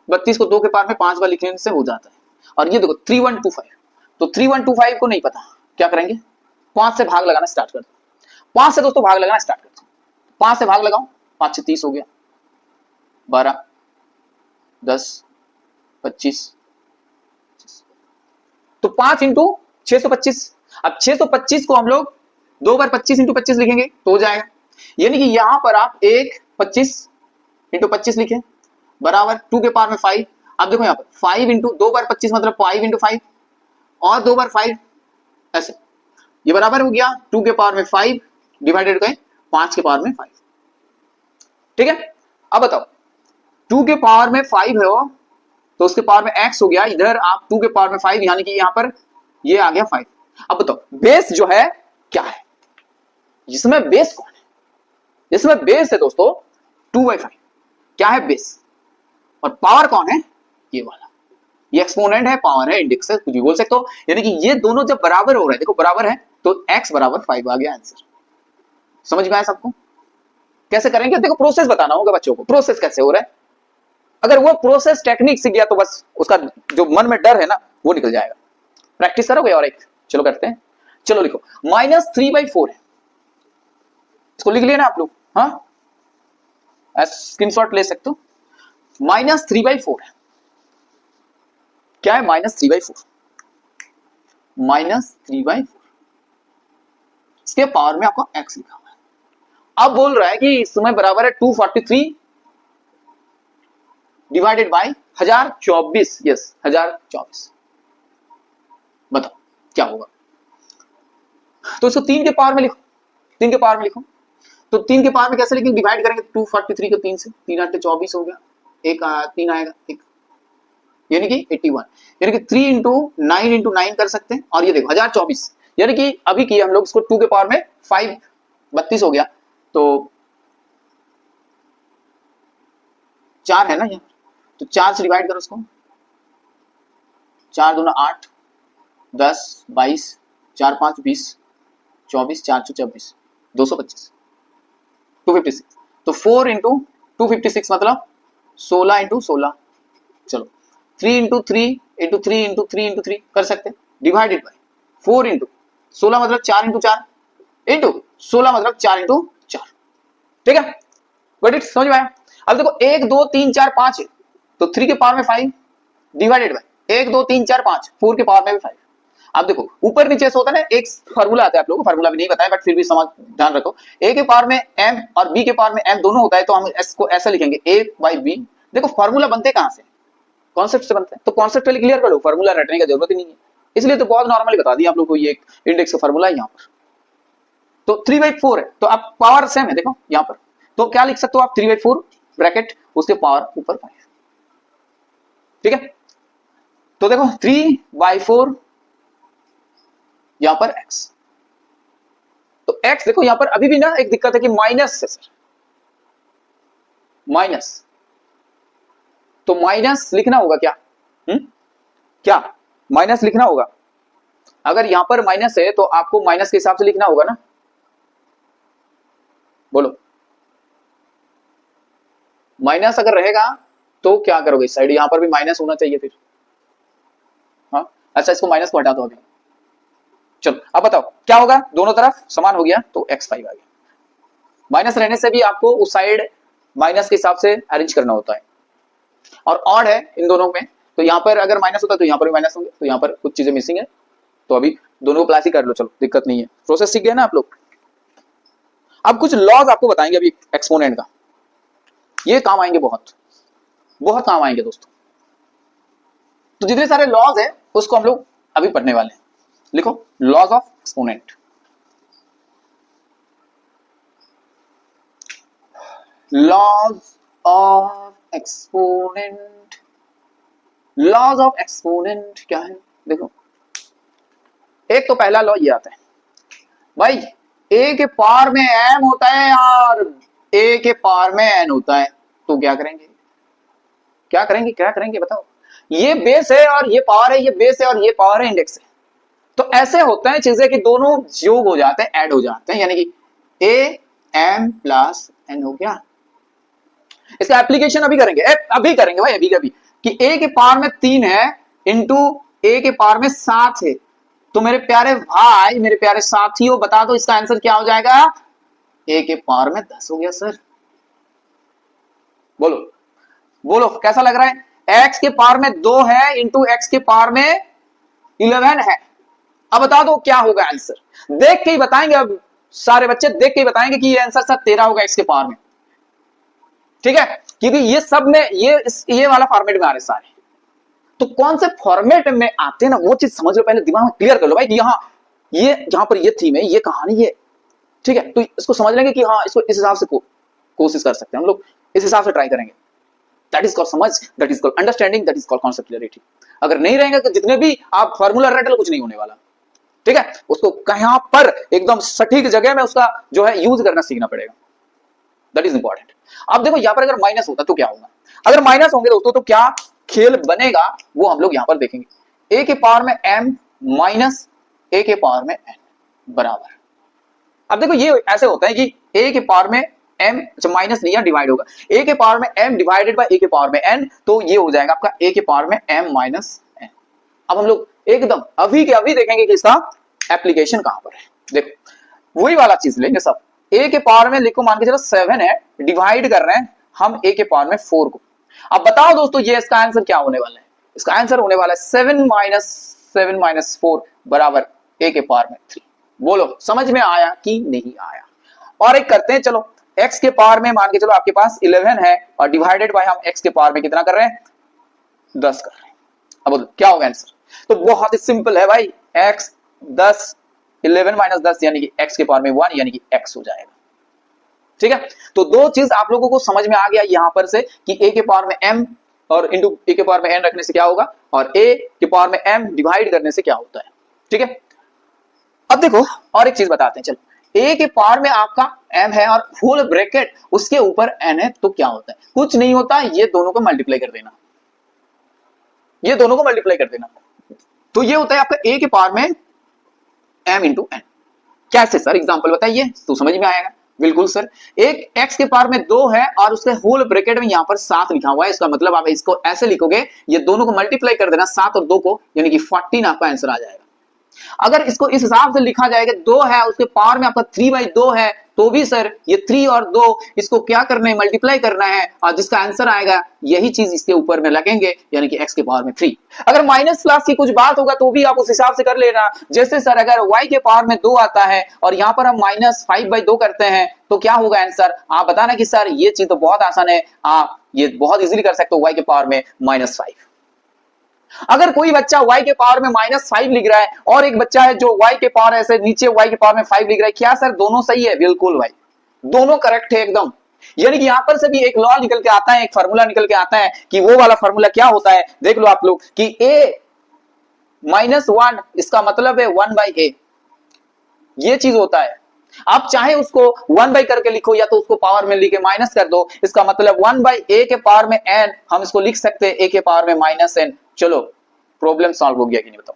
32 को 2 के पावर में 5 बार लिखने से हो जाता है। और ये देखो 3125, तो 3125 को नहीं पता, क्या करेंगे? 5 से भाग लगाना स्टार्ट कर दो, 5 से दोस्तों भाग लगाना स्टार्ट कर दो। 5 से भाग लगाओ, 5 से 30 हो गया, 12, 10, 25, तो 5 इंटू 625। अब 625 को हम लोग 2 बार 25 इंटू 25 लिखेंगे तो हो जाएगा, यानी कि यहां पर आप 25 इंटू 25 लिखें बराबर 2 के पावर में 5। अब देखो यहां पर 5 इंटू 2 बार 25 मतलब 5 इंटू 5 और 2 बार 5, ऐसे ये बराबर हो गया 2 के पावर में 5 डिवाइडेड बाय 5 के पावर में 5। ठीक है, अब बताओ 2 के पावर में 5 है वो, तो उसके पावर में x हो गया, इधर आप 2 के पावर में 5 यानी कि यहां पर ये आ गया 5। अब बताओ बेस जो है क्या है, इसमें बेस कौन है? इसमें बेस है दोस्तों 2/5, क्या है बेस, और पावर कौन है, ये वाला, ये एक्सपोनेंट है, पावर है, इंडेक्स है, कुछ भी बोल सकते हो, यानी कि ये दोनों जब बराबर हो रहे हैं, देखो बराबर है तो x बराबर 5 आ गया आंसर। समझ में आया सबको? कैसे करेंगे, देखो प्रोसेस बताना होगा बच्चों को, प्रोसेस कैसे हो रहा है, अगर वो प्रोसेस टेक्निक सीख गया तो बस उसका जो मन में डर है ना वो निकल जाएगा। प्रैक्टिस करोगे और एक, चलो करते हैं, चलो लिखो -3/4 है, इसको लिख लिया ना आप लोग, हाँ स्क्रीनशॉट ले सकते हो, -3/4 है, क्या है -3/4, -3/4, इसके पावर में आपको x लिखा हुआ है। अब बोल रहा है कि इसमें बराबर है 243 डिवाइडेड बाय 1024, यस 1024, बताओ क्या होगा, तो इसको 3 के पावर में लिखो, 3 के पावर में लिखो, तो 3 के पावर में कैसे लिखेंगे, डिवाइड करेंगे 243 को 3 से, 3 8 24 हो गया, एक 3 आएगा, एक यानी कि 81, यानी कि 3 इंटू 9 इंटू 9 कर सकते हैं, और ये देखो 1024, यानी कि अभी किए हम लोग इसको 2 के पावर में 5 32 हो गया, तो 4 है ना यहाँ, तो 4 से डिवाइड करो उसको, 4 दूना 8, 10 22, 4 5 20, 24 4 24, 225, 256, तो 4 इंटू 256 मतलब 16 इंटू 16, चलो 3 इंटू 3 इंटू 3 इंटू 3 इंटू 3 कर सकते हैं, डिवाइडेड बाय 4 इंटू 16 मतलब 4 इंटू 4 इंटू 16 मतलब 4 इंटू 4, ठीक है, गॉट इट, समझ में आया? अब देखो 1 2 3 4 5 है, तो 3 के पावर में 5 डिवाइडेड बाय 1 2 3 4 5, 4 के पावर में भी 5। अब देखो ऊपर नीचे से होता है ना, एक फार्मूला आता है, आप लोगों को फार्मूला भी नहीं बताया बट फिर भी समझ ध्यान रखो, a के पावर में m और b के पावर में m दोनों होता है, तो हम s को ऐसा लिखेंगे a/b। देखो फार्मूला बनते कहां से, कॉन्सेप्ट से बनते हैं, तो कॉन्सेप्ट पहले क्लियर कर लो, फार्मूला रटने की जरूरत ही नहीं है, इसलिए तो बहुत नॉर्मली बता दिया आप लोग को, ये एक इंडेक्स का फार्मूला है यहाँ पर, तो 3/4 है, तो आप पावर सेम है, देखो यहाँ पर, तो क्या लिख सकते हो आप 3/4 ब्रैकेट उसके पावर ऊपर 5, ठीक है, तो देखो 3/4 यहां पर x, तो x देखो यहां पर अभी भी ना एक दिक्कत है कि माइनस है सर, माइनस, तो माइनस लिखना होगा क्या, क्या माइनस लिखना होगा, अगर यहां पर माइनस है तो आपको माइनस के हिसाब से लिखना होगा ना, बोलो माइनस अगर रहेगा तो क्या करोगे, इस साइड यहां पर भी माइनस होना चाहिए फिर, हाँ अच्छा इसको माइनस को हटा दो अभी, चलो अब बताओ क्या होगा, दोनों तरफ समान हो गया तो x5 आ गया, माइनस रहने से भी आपको उस साइड माइनस के हिसाब से अरेंज करना होता है, और ऑड है इन दोनों में, तो यहां पर अगर माइनस होता है तो यहां पर भी माइनस होंगे, तो यहां पर कुछ चीजें मिसिंग है, तो अभी दोनों को प्लस ही कर लो, चलो दिक्कत नहीं है, प्रोसेस सीख गए ना आप लोग। अब कुछ लॉज आपको बताएंगे अभी एक्सपोनेंट का, ये काम आएंगे, बहुत बहुत काम आएंगे दोस्तों, तो जितने सारे लॉज है उसको हम लोग अभी पढ़ने वाले हैं, लिखो laws of exponent, laws of exponent, laws of exponent क्या है, देखो एक तो पहला लॉ ये आता है भाई, a के पावर में m होता है और a के पावर में n होता है, तो क्या करेंगे, क्या करेंगे, क्या करेंगे बताओ, ये बेस है और ये पावर है, ये बेस है और ये पावर है, इंडेक्स है, तो ऐसे होते हैं चीजें कि दोनों योग हो जाते हैं, ऐड हो जाते हैं, यानी कि a m प्लस n हो गया। इसका एप्लीकेशन अभी करेंगे, अभी करेंगे भाई, अभी कभी, कि a के पावर में 3 है इंटू a के पावर में 7 है, तो मेरे प्यारे भाई, मेरे प्यारे साथियों, बता दो इसका आंसर क्या हो जाएगा, a के पावर में 10 हो गया सर। बोलो बोलो कैसा लग रहा है? x के पावर में 2 है इंटू x के पावर में 11 है। अब बता दो क्या होगा आंसर? देख के ही बताएंगे, अब सारे बच्चे देख के ही बताएंगे कि ये आंसर सर 13 होगा x के पावर में। ठीक है, क्योंकि ये सब में ये वाला फॉर्मेट में आ रहे सारे। तो कौन से फॉर्मेट में आते हैं ना, वो चीज समझ लो, पहले दिमाग में क्लियर कर लो भाई कि यहां पर ये थीम है, ये कहानी है। ठीक है, तो इसको समझ लेंगे कि हाँ, इसको इस हिसाब से कोशिश कर सकते हैं हम लोग, इस हिसाब से ट्राई करेंगे। दैट इज कॉल्ड समझ, that is called understanding, that is called concept clarity. अगर नहीं रहेंगे तो जितने भी आप फॉर्मूला रट लो, कुछ नहीं होने वाला। ठीक है, उसको कहां पर एकदम सटीक जगह में उसका जो है यूज करना सीखना पड़ेगा। That is important. अब देखो यहां पर अगर माइनस होता तो क्या होगा? अगर माइनस होंगे दोस्तों तो क्या खेल बनेगा वो हम लोग यहां पर देखेंगे। a के पावर में m माइनस a के पावर में n बराबर। अब देखो ये ऐसे होता है कि a के पावर में m माइनस नहीं, डिवाइड होगा a के पावर में m डिवाइडेड बाय a के पावर में n, तो ये हो जाएगा आपका a के पावर में m माइनस n। अब हम लोग एकदम अभी के अभी देखेंगे कि इसका एप्लीकेशन कहां पर है। देखो वही वाला चीज लेंगे सब। a के पावर में लिखो, मान के चलो 7 है, डिवाइड कर रहे हैं हम a के पावर में 4 को। अब बताओ दोस्तों ये इसका आंसर क्या होने वाला है? इसका आंसर होने वाला है 7 माइनस 4 बराबर a के पावर में 3। बोलो समझ में आया कि नहीं आया? और एक करते हैं, चलो x के पावर में मान के चलो आपके पास 11 है और डिवाइडेड बाय हम x के पावर में कितना कर रहे हैं? 10 कर रहे हैं। अब बोलो क्या होगा आंसर? तो बहुत ही सिंपल है भाई, x 10 11 माइनस 10 यानी कि x के पावर में 1 यानी कि x हो जाएगा। ठीक है, तो दो चीज आप लोगों को समझ में आ गया यहां पर से कि a के पावर में m और इंटू a के पावर में n रखने से क्या होगा और a के पावर में m डिवाइड करने से क्या होता है। ठीक है, अब देखो और एक चीज बताते हैं, चलो a के पावर में आपका m है और फुल ब्रैकेट उसके ऊपर n है, तो क्या होता है? कुछ नहीं होता, ये दोनों को मल्टीप्लाई कर देना, ये दोनों को मल्टीप्लाई कर देना, तो ये होता है आपका a के पावर में m इंटू n। कैसे सर? एग्जांपल बताइए तो समझ में आएगा। बिल्कुल सर, एक x के पावर में 2 है और उसके होल ब्रैकेट में यहां पर 7 लिखा हुआ है, इसका मतलब आप इसको ऐसे लिखोगे, ये दोनों को मल्टीप्लाई कर देना 7 और 2 को, यानी कि 14 आपका आंसर आ जाएगा। अगर इसको इस हिसाब से लिखा जाएगा, 2 है उसके पावर में आपका 3/2 है, तो भी सर ये 3 और 2 इसको क्या करना है? मल्टीप्लाई करना है, और जिसका आंसर आएगा यही चीज इसके ऊपर में लगेंगे, यानी कि x के पावर में 3। अगर माइनस क्लास की कुछ बात होगा तो भी आप उस हिसाब से कर लेना। जैसे सर अगर y के पावर में 2 आता है और यहाँ पर हम -5/2 करते हैं तो क्या होगा आंसर? आप बताना कि सर ये चीज तो बहुत आसान है, आप ये बहुत इजीली कर सकते हो, y के पावर में -5। अगर कोई बच्चा y के पावर में -5 लिख रहा है और एक बच्चा है जो y के पावर ऐसे नीचे y के पावर में 5 लिख रहा है, क्या सर दोनों सही है? बिल्कुल भाई, दोनों करेक्ट है एकदम। यानी कि यहां पर से भी एक लॉ निकल के आता है, एक फार्मूला निकल के आता है कि वो वाला फार्मूला क्या होता है, देख लो आप लोग कि a -1 इसका मतलब है 1/a, ये चीज होता है। आप चाहे उसको 1 करके लिखो या तो उसको पावर में लिखे माइनस कर दो, इसका मतलब 1/a के पावर में n, हम इसको लिख सकते हैं a के पावर में -n। चलो प्रॉब्लम सॉल्व हो गया कि नहीं बताओ?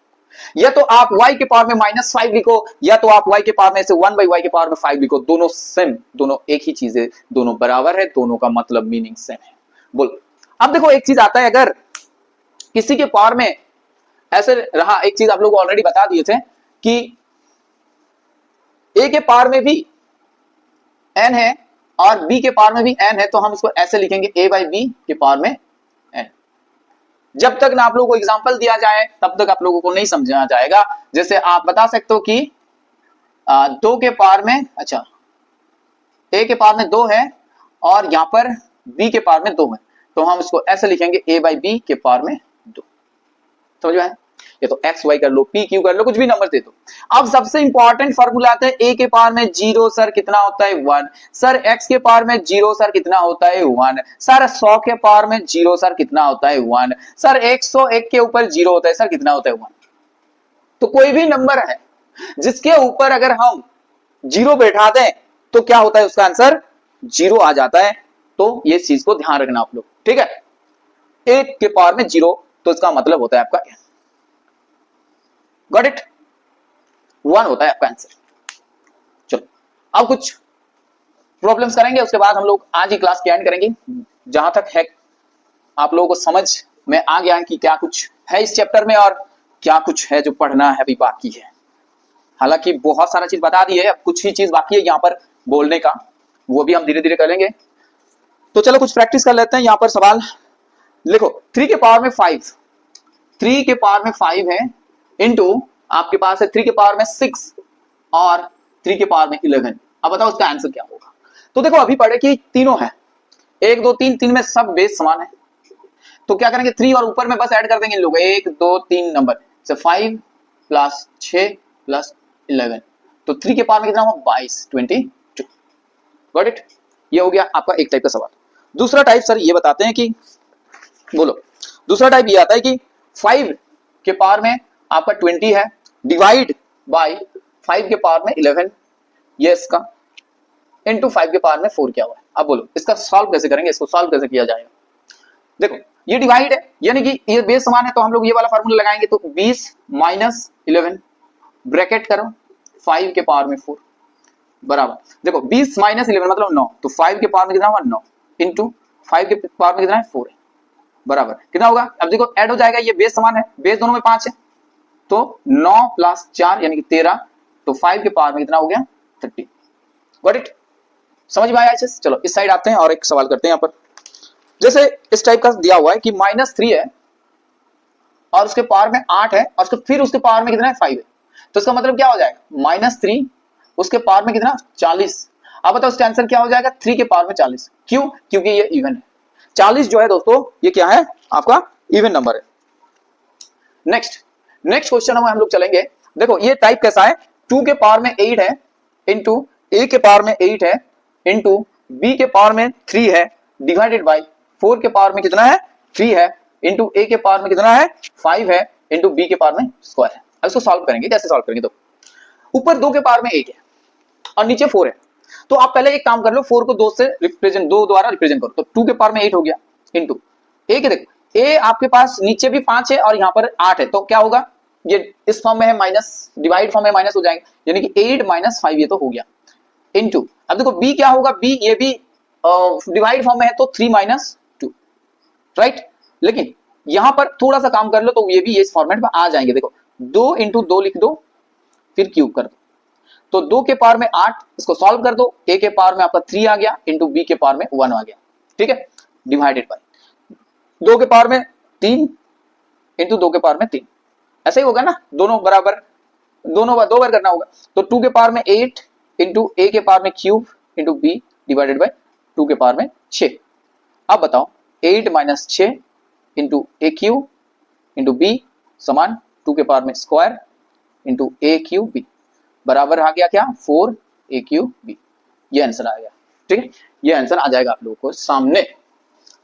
या तो आप y के पावर में -5 लिखो या तो आप y के पावर में से 1/y के पावर में 5 लिखो, दोनों सेम, दोनों एक ही चीज है, दोनों बराबर है, दोनों का मतलब मीनिंग सेम है। बोल अब देखो एक चीज आता है, अगर किसी के पावर में ऐसे रहा, एक चीज आप लोग ऑलरेडी बता दिए थे कि a के पावर में भी n है और b के पावर में भी n है, तो हम इसको ऐसे लिखेंगे a/b के पावर में n। जब तक ना आप लोगों को एग्जांपल दिया जाए तब तक आप लोगों को नहीं समझा जाएगा। जैसे आप बता सकते हो कि 2 के पावर में, अच्छा a के पावर में 2 है और यहां पर b के पावर में 2 है, तो हम इसको ऐसे लिखेंगे a/b के पावर में 2। समझ में आया? ये तो x y कर लो, p q कर लो, कुछ भी नंबर दे दो। अब सबसे इंपॉर्टेंट फार्मूला आता है a के पावर में 0 सर कितना होता है? 1। सर x के पावर में 0 सर कितना होता है? 1। सर 100 के पावर में 0 सर कितना होता है? 1। सर 101 के ऊपर 0 होता है, सर कितना होता है? 1। तो कोई भी नंबर है जिसके ऊपर अगर हम 0 बैठा दें तो क्या होता है? उसका आंसर 0 आ जाता है। तो ये चीज को ध्यान रखना आप लोग, ठीक है? 1 के पावर में 0 तो इसका मतलब होता है आपका गॉट इट, 1 होता है आपका आंसर। चलो अब कुछ प्रॉब्लम्स करेंगे, उसके बाद हम लोग आज ही क्लास के एंड करेंगे। जहां तक है आप लोगों को समझ में आ गया कि क्या कुछ है इस चैप्टर में और क्या कुछ है जो पढ़ना है अभी बाकी है। हालांकि बहुत सारा चीज बता दी है, अब कुछ ही चीज बाकी है यहाँ पर बोलने का, वो भी हम धीरे धीरे करेंगे। तो चलो कुछ प्रैक्टिस कर लेते हैं। यहां पर सवाल लिखो, 3 के पावर में 5, 3 के पावर में 5 है, इंटू आपके पास है 3 के पावर में 6 और 3 के पावर में 11। अब बताओ उसका आंसर क्या होगा। तो देखो अभी पढ़े कि तीनों है, 1 2 3, 3 में सब बेस समान है, तो क्या करेंगे 3 और ऊपर में बस ऐड कर देंगे इन लोग, 1 2 3 नंबर से 5 प्लस 6 प्लस 11, तो 3 के पावर में कितना होगा 22, 22। Got it. ये हो गया आपका एक टाइप का सवाल। दूसरा टाइप सर ये बताते हैं कि, बोलो, दूसरा टाइप ये आता है कि 5 के पावर में आपका 20 है, डिवाइड बाय 5 के पावर में 11, ये इसका इनटू 5 के पावर में 4 क्या हुआ है। अब बोलो इसका सॉल्व कैसे करेंगे, इसको सॉल्व कैसे किया जाएगा। देखो ये डिवाइड है, यानी कि ये बेस समान है, तो हम लोग ये वाला फार्मूला लगाएंगे, तो 20 माइनस 11 ब्रैकेट करो 5 के पावर में 4 बराबर, देखो 20 माइनस 11 मतलब 9, तो 5 के पावर में कितना हुआ 9 इंटू 5 के पावर में कितना है 4 है, बराबर कितना होगा। अब देखो ऐड हो जाएगा, ये बेस समान है, बेस दोनों में 5 है, तो 9 प्लस 4 यानी कि 13, तो 5 के पावर में कितना हो गया 30। गॉट इट, समझ में आया अच्छे से। चलो इस साइड आते हैं और एक सवाल करते हैं। यहाँ पर जैसे इस टाइप का दिया हुआ है कि -3 है और उसके पावर में 8 है और फिर उसके पावर में कितना है 5 है, तो इसका मतलब क्या हो जाएगा -3 उसके पावर में कितना 40। अब बताओ इसका आंसर क्या हो जाएगा 3 के पावर में 40। क्यों, क्योंकि ये इवन है। 40 जो है दोस्तों ये क्या है आपका इवन नंबर है। नेक्स्ट क्वेश्चन हम लोग चलेंगे। देखो ये टाइप कैसा है, 2 के पावर में 8 है, इंटू ए के पावर में 8 है, इंटू बी के पावर में 3 है, डिवाइडेड बाय 4 के पावर में कितना है 3 है, इंटू ए के पावर में कितना है 5 है, इंटू बी के पावर में स्क्वायर है। अब इसको सॉल्व करेंगे, कैसे सॉल्व करेंगे। तो ऊपर 2 के पावर में 8 है और नीचे 4 है, तो आप पहले एक काम कर लो, 4 को 2 से रिप्रेजेंट 2 द्वारा रिप्रेजेंट करो, तो 2 के पावर में 8 हो गया, इंटू ए के देखो ए आपके पास नीचे भी 5 है और यहाँ पर 8 है, तो क्या होगा ये इस फॉर्म में है माइनस, डिवाइड फॉर्म में माइनस हो जाएंगे, यानी कि 8 माइनस 5 ये तो हो गया, इंटू अब देखो बी क्या होगा, बी ये भी डिवाइड फॉर्म में है, तो 3 माइनस 2, राइट। लेकिन यहां पर थोड़ा सा काम कर लो, तो ये भी इस फॉर्मेट में आ जाएंगे। देखो 2 इंटू 2 लिख दो, फिर क्यूब कर दो, तो 2 के पावर में 8, इसको सॉल्व कर दो, ए के पावर में आपका 3 आ गया, इंटू बी के पावर में 1 आ गया, ठीक है, डिवाइडेड बाय 2 के पावर में 3 इंटू 2 के पावर में 3, ऐसा ही होगा ना, दोनों बराबर, दोनों दो बार करना होगा, तो 2 के पावर में 8 इंटू ए के पावर में cube into b divided by 2 के पावर में 6। अब बताओ 8 minus 6 into a cube into b समान 2 के पावर में square into a cube b बराबर आ गया क्या 4 ए क्यूब बी। ये आंसर आ गया, ठीक है, ये आंसर आ जाएगा आप लोगों को सामने।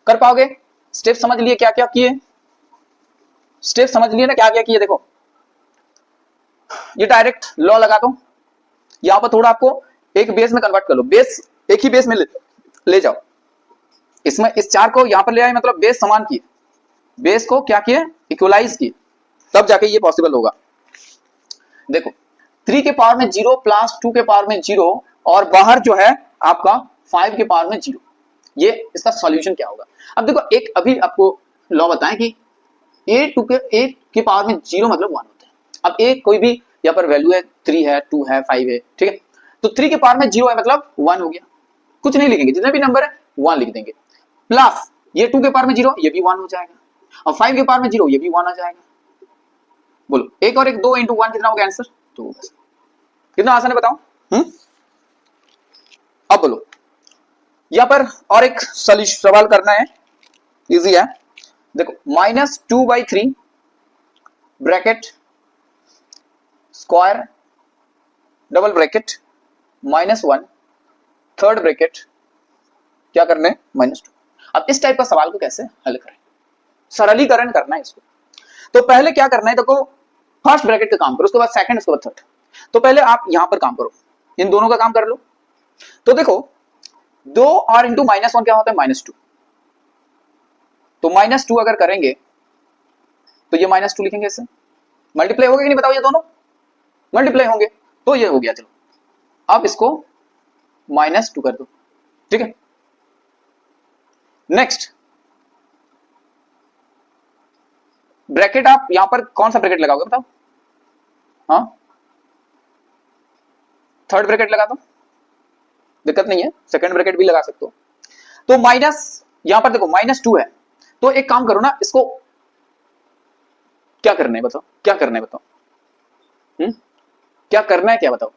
कर पाओगे, स्टेप समझ लिए क्या क्या किए, स्टेप समझ लिए ना क्या क्या किए। देखो ये डायरेक्ट लॉ लगा दो, यहां पर थोड़ा आपको एक बेस में कन्वर्ट कर लो, बेस एक ही बेस में ले जाओ, इसमें इस 4 को यहां पर ले आए, मतलब बेस समान किए, बेस को क्या किए इक्वलाइज किए, तब जाके ये पॉसिबल होगा। देखो 3 के पावर में 0 प्लस 2 के पावर में 0 और बाहर जो है आपका 5 के पावर में 0, ये इसका सॉल्यूशन क्या होगा। अब देखो एक अभी आपको लॉ बताएं कि ए के पावर में 0 मतलब 1 होता है। अब एक कोई भी यहाँ पर वैल्यू है, 3 है, 2 है, 5 है, ठीक है, तो 3 के पावर में 0 है मतलब 1 हो गया, कुछ नहीं लिखेंगे, जितने भी नंबर है 1 लिख देंगे, प्लस ये 2 के पावर में 0 ये भी 1 हो जाएगा, और 5 के पावर में 0 ये भी 1 आ जाएगा। बोलो एक और एक 2 इंटू 1 कितना होगा आंसर, तो कितना आसान है बताओ। अब बोलो यहां पर और एक सवाल करना है, इजी है। देखो -2/3 bracket square double bracket -1 third bracket क्या करना है -2। अब इस टाइप का सवाल को कैसे हल करें, सरलीकरण करना है इसको। तो पहले क्या करना है, देखो फर्स्ट ब्रैकेट का काम करो, उसके बाद सेकंड, उसके बाद थर्ड। तो पहले आप यहां पर काम करो, इन दोनों का काम कर लो। तो देखो 2 और इंटू -1 क्या होता है -2, तो -2 अगर करेंगे तो ये -2 लिखेंगे, इससे मल्टीप्लाई होगा कि नहीं बताओ, ये दोनों मल्टीप्लाई होंगे, तो ये हो गया। चलो अब इसको -2 कर दो, ठीक है। नेक्स्ट ब्रैकेट आप यहां पर कौन सा ब्रैकेट लगाओगे बताओ, हाँ थर्ड ब्रैकेट लगा दो, दिक्कत नहीं है, सेकंड ब्रैकेट भी लगा सकते हो। तो माइनस, यहां पर देखो -2 है, तो एक काम करो ना, इसको क्या करना है बताओ, क्या करना है बताओ, क्या करना है, क्या बताओ।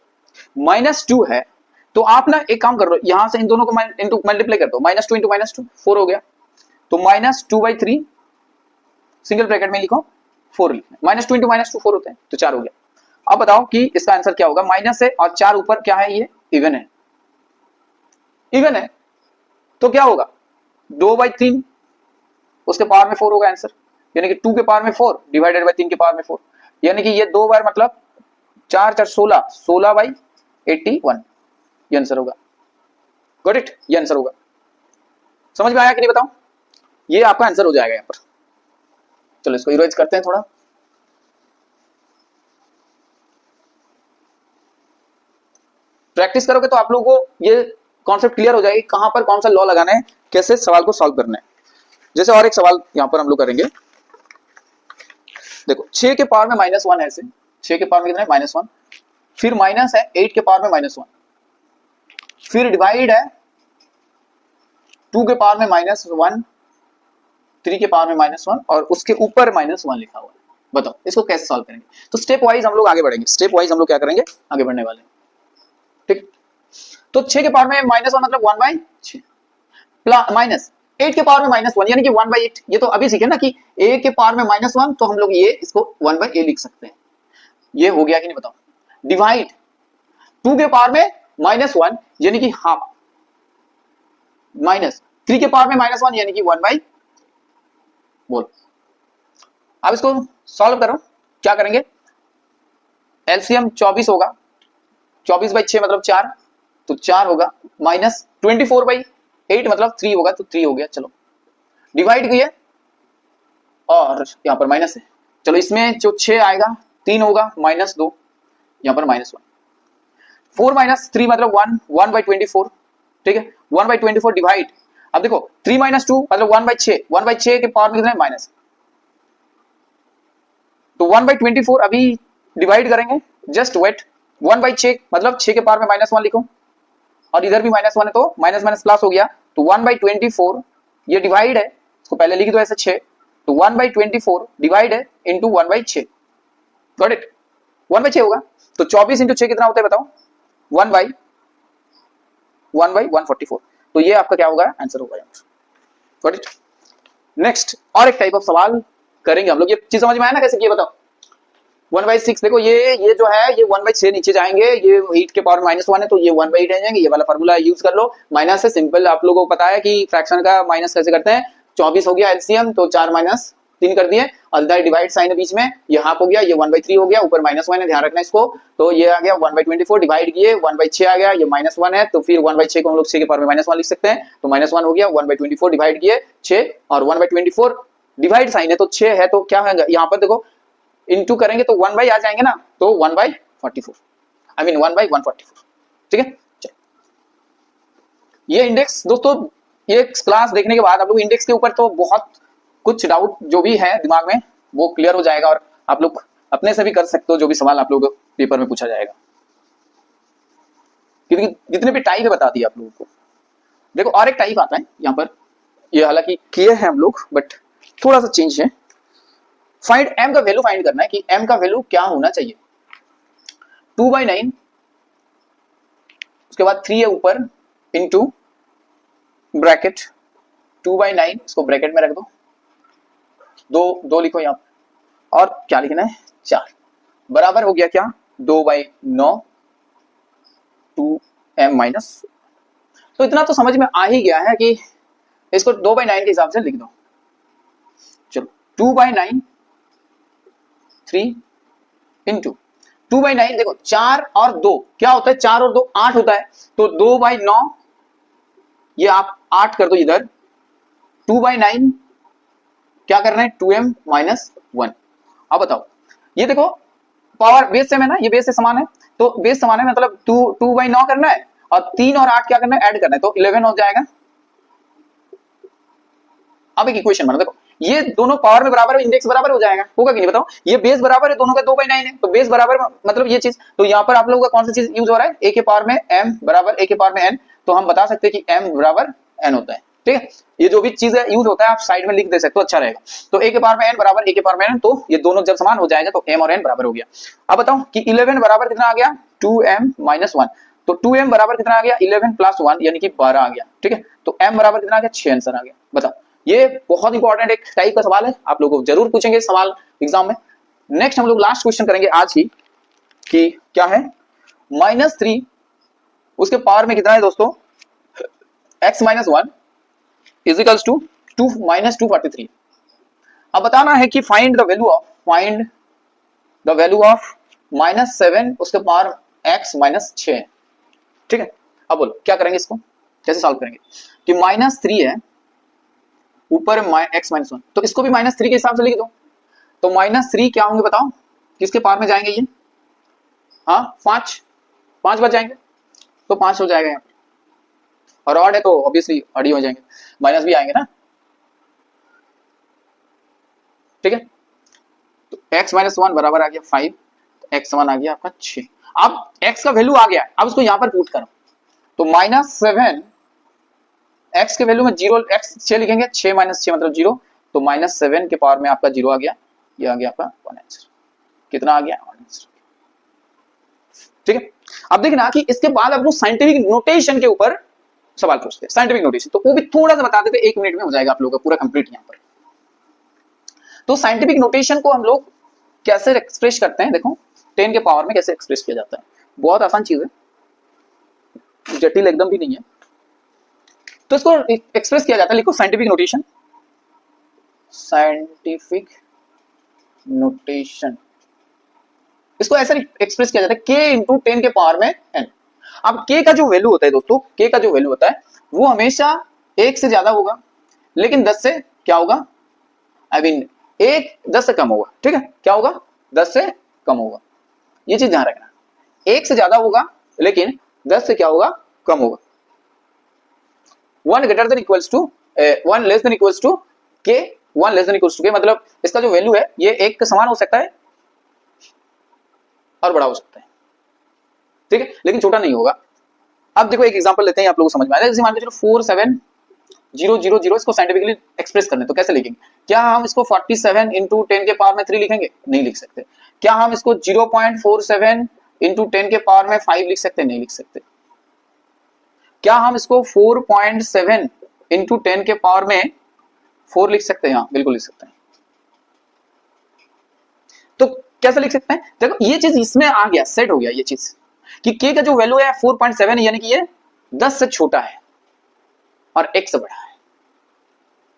-2 है तो आप ना एक काम कर लो, यहां से इन दोनों को इंटू मल्टीप्लाई कर दो, -2 इंटू -2 4 हो गया, तो -2/3 सिंगल ब्रैकेट में लिखो 4 लिखना, -2 इंटू -2 4 होते हैं, तो 4 हो गया। अब बताओ कि इसका आंसर क्या होगा, माइनस है और 4 ऊपर क्या है, ये इवन है, इवन है, तो क्या होगा 2/3 उसके पावर में 4 होगा आंसर, यानी कि 2 के पावर में 4 डिवाइडेड बाय 3 के पावर में 4, यानी कि ये 2 बार मतलब 4 4 16 16/81 ये आंसर होगा। गॉट इट, ये आंसर होगा। समझ में आया कि नहीं बताओ, ये आपका आंसर हो जाएगा यहां पर। चलो इसको इरेज करते हैं थोड़ा, प्रैक्टिस करोगे तो आप लोगों को ये कॉन्सेप्ट क्लियर हो जाएगी, कहां पर कौन सा लॉ लगाना है, कैसे सवाल को सॉल्व करना है। जैसे और एक सवाल यहां पर हम लोग करेंगे, देखो 6 के पावर में -1 है, ऐसे 6 के पावर में कितना है -1, फिर माइनस है 8 के पावर में -1, फिर डिवाइड है 2 के पावर में -1, 3 के पावर में -1 और उसके ऊपर -1 लिखा हुआ है। बताओ इसको कैसे सॉल्व करेंगे। तो स्टेप वाइज हम लोग आगे बढ़ेंगे, स्टेप वाइज हम लोग क्या करेंगे, आगे बढ़ने वाले हैं, ठीक। तो 6 के पावर में -1 मतलब 1/6 माइनस 8 के पावर में -1 यानी कि 1/8, ये तो अभी सीखे ना कि a के पावर में -1, तो हम लोग ये इसको 1/a लिख सकते हैं, ये हो गया कि नहीं बताओ। डिवाइड 2 के पावर में -1 यानी कि हाफ, माइनस 3 के पावर में -1 यानी कि 1/, बोल अब इसको सॉल्व करो, क्या करेंगे, एलसीएम 24 होगा, 24/6 मतलब 4, तो 4 होगा, माइनस 24/8 मतलब 3 होगा, तो 3 हो गया। चलो डिवाइड किया और यहां पर माइनस है, चलो इसमें जो 6 आएगा 3 होगा, -2 यहां पर -1, 4 - 3 मतलब 1/24, ठीक है, 1/24 डिवाइड, अब देखो 3 - 2 मतलब 1/6, 1/6 के पावर में कितना है माइनस, तो 1/24 अभी डिवाइड करेंगे, जस्ट वेट, 1/6 मतलब 6 के पावर में -1 लिखो और इधर भी -1 है तो माइनस माइनस प्लस हो गया, तो 1/24 ये डिवाइड है, इसको पहले लिख दो ऐसे 6, तो 1/24 डिवाइड है इंटू 1/6, गॉट इट, 1/6 होगा, तो 24 इंटू 6 कितना होता है बताओ, 1/144, तो ये आपका क्या होगा आंसर होगा, गॉट इट। नेक्स्ट और एक टाइप ऑफ सवाल करेंगे हम लोग, ये चीज समझ में आया ना कैसे किया बताओ। 1/6 देखो, ये जो है ये 1/6 नीचे जाएंगे, ये 8 के पावर -1 है तो ये 1/8 आ जाएंगे, ये वाला फार्मूला यूज कर लो, माइनस है सिंपल, आप लोगों को पता है कि फ्रैक्शन का माइनस कैसे करते हैं। 24 हो गया एलसीएम, तो 4 - 3 कर दिए, अल्दा डिवाइड साइन है बीच में, ये हाफ हो गया, ये 1/3 हो गया, ऊपर -1 है ध्यान रखना इसको, तो ये आ गया 1/24 डिवाइड किए 1/6 आ गया, ये -1 है, तो फिर 1/6 को हम लोग 6 के पावर में -1 लिख सकते हैं, तो -1 हो गया, 1/24 डिवाइड किए 6 और 1/24 डिवाइड साइन है तो 6 है, तो क्या होगा यहाँ पर देखो इनटू करेंगे तो 1 आ जाएंगे ना, तो 1/44 आई मीन 1/144, ठीक है। ये इंडेक्स दोस्तों, ये क्लास देखने के बाद आप लोग इंडेक्स के ऊपर तो बहुत कुछ डाउट जो भी है दिमाग में वो क्लियर हो जाएगा और आप लोग अपने से भी कर सकते हो जो भी सवाल आप लोगों को पेपर में पूछा जाएगा, क्योंकि जितने भी टाइप है बता दिया आप लोगों को। देखो और एक टाइप आता है यहाँ पर, ये हालांकि किए हैं हम लोग बट थोड़ा सा चेंज है, फाइंड m का वैल्यू फाइंड करना है कि m का वैल्यू क्या होना चाहिए, 2/9 उसके बाद 3 है ऊपर इनटू ब्रैकेट 2/9, इसको ब्रैकेट में रख दो, दो लिखो यहाँ और क्या लिखना है 4, बराबर हो गया क्या 2/9 2m माइनस, तो इतना तो समझ में आ ही गया है कि इसको 2/9 के हिसाब से लिख दो। चलो 2/9 3 इंटू 2/9, देखो 4 और 2 क्या होता है, 4 और 2 8 होता है, तो 2/9 ये आप 8 कर दो इधर, 2/9 क्या करना है 2m माइनस 1। अब बताओ ये देखो पावर बेस सेम है ना, ये बेस से समान है, तो बेस समान है मतलब 2/9 करना है और 3 और 8 क्या करना है ऐड करना है, तो 11 हो जाएगा। अब एक इक्वेशन बना, देखो ये दोनों पावर में बराबर है, इंडेक्स बराबर हो जाएगा, होगा कि नहीं बताओ, ये बेस बराबर है दोनों का 2/9 है, तो बेस बराबर मतलब ये चीज, तो यहाँ पर आप लोगों का कौन सा चीज यूज हो रहा है, a के पावर में m बराबर a के पावर में n, तो हम बता सकते हैं कि m बराबर n होता है। ठीक है, ये जो भी चीज यूज होता है आप साइड में लिख दे सकते हो, अच्छा रहेगा। तो a के पावर में n बराबर a के पावर में n, तो ये दोनों जब समान हो जाएगा तो m और n बराबर हो गया। अब बताओ कि 11 बराबर कितना आ गया, 2m माइनस 1। तो 2m बराबर कितना आ गया, 11 प्लस 1 यानी कि 12 आ गया। ठीक है, तो m बराबर कितना आ गया, 6 आंसर आ गया। बताओ, ये बहुत इंपॉर्टेंट एक टाइप का सवाल है, आप लोगों को जरूर पूछेंगे सवाल एग्जाम में। नेक्स्ट हम लोग लास्ट क्वेश्चन करेंगे आज ही, कि क्या है, -3 उसके पावर में कितना है दोस्तों, x minus 1 is equals to 2 minus 243। अब बताना है कि फाइंड द वैल्यू ऑफ -7 उसके पावर x माइनस 6। ठीक है, अब बोलो क्या करेंगे, इसको कैसे सॉल्व करेंगे, कि -3 है, ऊपर x माइनस 1, तो इसको भी -3 के हिसाब से लिख दो। तो -3 क्या होंगे बताओ, किसके पावर में जाएंगे ये, हाँ 5 बच जाएंगे, तो 5 हो जाएगा यहाँ पर, और ऑड है तो ऑब्वियसली ऑड ही हो जाएंगे, माइनस भी आएंगे ना। ठीक है, तो x माइनस 1 बराबर आ गया 5, x1 आ गया आपका 6। अब x का वैल्यू आ गया, अब उसको यहां पर पुट करो, तो -7 x के वैल्यू में 0, x 6 लिखेंगे, 6 माइनस 6 मतलब 0, तो -7 के पावर में आपका 0 आ गया, ये आ गया आपका 1 आंसर। कितना आ गया, 1 आंसर। ठीक है, अब देखना कि इसके बाद अब वो साइंटिफिक नोटेशन के ऊपर सवाल पूछते हैं, साइंटिफिक नोटेशन, तो वो भी थोड़ा सा बता देते, 1 मिनट में हो जाएगा आप लोगों का पूरा कंप्लीट यहाँ पर। तो साइंटिफिक नोटेशन को हम लोग कैसे एक्सप्रेस करते हैं, देखो 10 के पावर में कैसे एक्सप्रेस किया जाता है, बहुत आसान चीज है, जटिल एकदम भी नहीं है। तो इसको एक्सप्रेस किया जाता है, लिखो साइंटिफिक नोटेशन, साइंटिफिक नोटेशन, इसको ऐसे एक्सप्रेस किया जाता है k इंटू 10 के पावर में n। अब k का जो वैल्यू होता है दोस्तों, k का जो वैल्यू होता है वो हमेशा 1 से ज्यादा होगा, लेकिन 10 से क्या होगा, आई मीन 10 से कम होगा। ठीक है, क्या होगा, 10 से कम होगा, ये चीज ध्यान रखना। 1 से ज्यादा होगा लेकिन 10 से क्या होगा, कम होगा। 1 greater than equals to 1 less than equals to k, 1 less than equals to k, मतलब इसका जो वैल्यू है ये 1 के समान हो सकता है और बड़ा हो सकता है। ठीक है, लेकिन छोटा नहीं होगा। अब देखो एक एग्जांपल लेते हैं, आप लोगों को समझ में आएगा। जैसे मान के चलो 47000, इसको साइंटिफिकली एक्सप्रेस करने, तो कैसे लिखेंगे, क्या हम इसको 47 इंटू 10 के पावर में 3 लिखेंगे, नहीं लिख सकते। क्या हम इसको 0.47 इंटू 10 के पावर में 5 लिख सकते, नहीं लिख सकते। क्या हम इसको 4.7 इंटू 10 के पावर में 4 लिख सकते हैं, हाँ बिल्कुल लिख सकते हैं। तो कैसे लिख सकते हैं, देखो ये चीज इसमें आ गया, सेट हो गया ये चीज, कि k का जो वैल्यू है 4.7 यानी कि ये 10 से छोटा है और 1 से बड़ा है,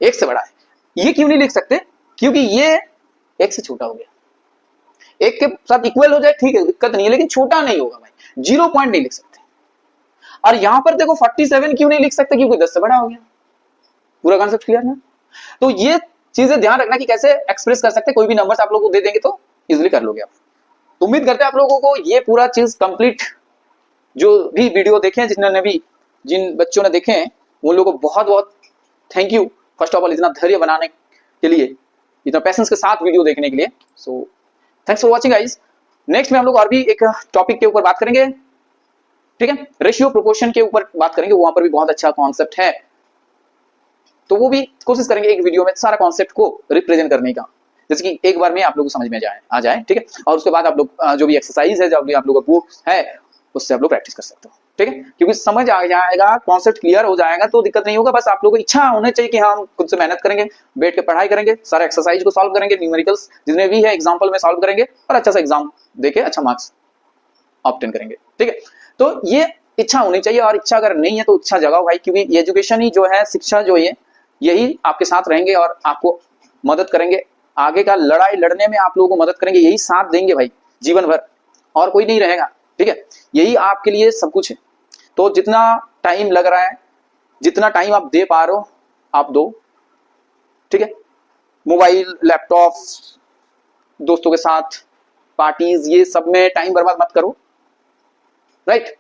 1 से बड़ा है। ये क्यों नहीं लिख सकते, क्योंकि ये 1 से छोटा हो गया, 1 के साथ इक्वल हो जाए ठीक है, दिक्कत नहीं है, लेकिन छोटा नहीं होगा भाई, 0 पॉइंट नहीं लिख सकते। और यहां पर देखो 47 क्यों नहीं लिख सकते, क्योंकि 10 से बड़ा हो गया। पूरा कॉन्सेप्ट क्लियर ना। तो ये चीजें ध्यान रखना कि कैसे एक्सप्रेस कर सकते हैं, कोई भी नंबर्स आप लोगों को दे देंगे तो इजीली कर लोगे आप। तो उम्मीद करते हैं आप लोगों को ये पूरा चीज कंप्लीट, जो भी वीडियो देखे हैं, जिन्होंने भी, जिन बच्चों ने देखे हैं उन लोगों को बहुत बहुत thank you, first of all इतना धैर्य बनाने के लिए, इतना पैसेंस के साथ वीडियो देखने के लिए। सो thanks for watching guys. Next में हम लोग और भी एक टॉपिक के ऊपर बात करेंगे, ठीक है, रेशियो प्रोपोर्शन के ऊपर बात करेंगे, वहां पर भी बहुत अच्छा कॉन्सेप्ट है, तो वो भी कोशिश करेंगे एक वीडियो में सारा कॉन्सेप्ट को रिप्रेजेंट करने का, जैसे कि एक बार में आप लोगों को समझ में आ जाए। ठीक है, और उसके बाद आप लोग जो भी एक्सरसाइज है, जो भी आप लोगों का बुक है, उससे आप लोग प्रैक्टिस कर सकते हो। ठीक है, क्योंकि समझ आ जाएगा, कॉन्सेप्ट क्लियर हो जाएगा तो दिक्कत नहीं होगा। बस आप लोगों को इच्छा होनी चाहिए कि हम खुद से मेहनत करेंगे, बैठ के पढ़ाई करेंगे, सारा एक्सरसाइज को सॉल्व करेंगे, न्यूमेरिकल्स जितने भी है एग्जाम्पल में सॉल्व करेंगे और अच्छा सा एग्जाम देके अच्छा मार्क्स ऑब्टेन करेंगे। ठीक है, तो ये इच्छा होनी चाहिए, और इच्छा अगर नहीं है तो इच्छा जगाओ भाई, क्योंकि एजुकेशन ही जो है, शिक्षा जो है, यही आपके साथ रहेंगे और आपको मदद करेंगे, आगे का लड़ाई लड़ने में आप लोगों को मदद करेंगे, यही साथ देंगे भाई जीवन भर, और कोई नहीं रहेगा। ठीक है, यही आपके लिए सब कुछ है। तो जितना टाइम लग रहा है, जितना टाइम आप दे पा रहे हो आप दो। ठीक है, मोबाइल, लैपटॉप, दोस्तों के साथ पार्टीज, ये सब में टाइम बर्बाद मत करो। राइट,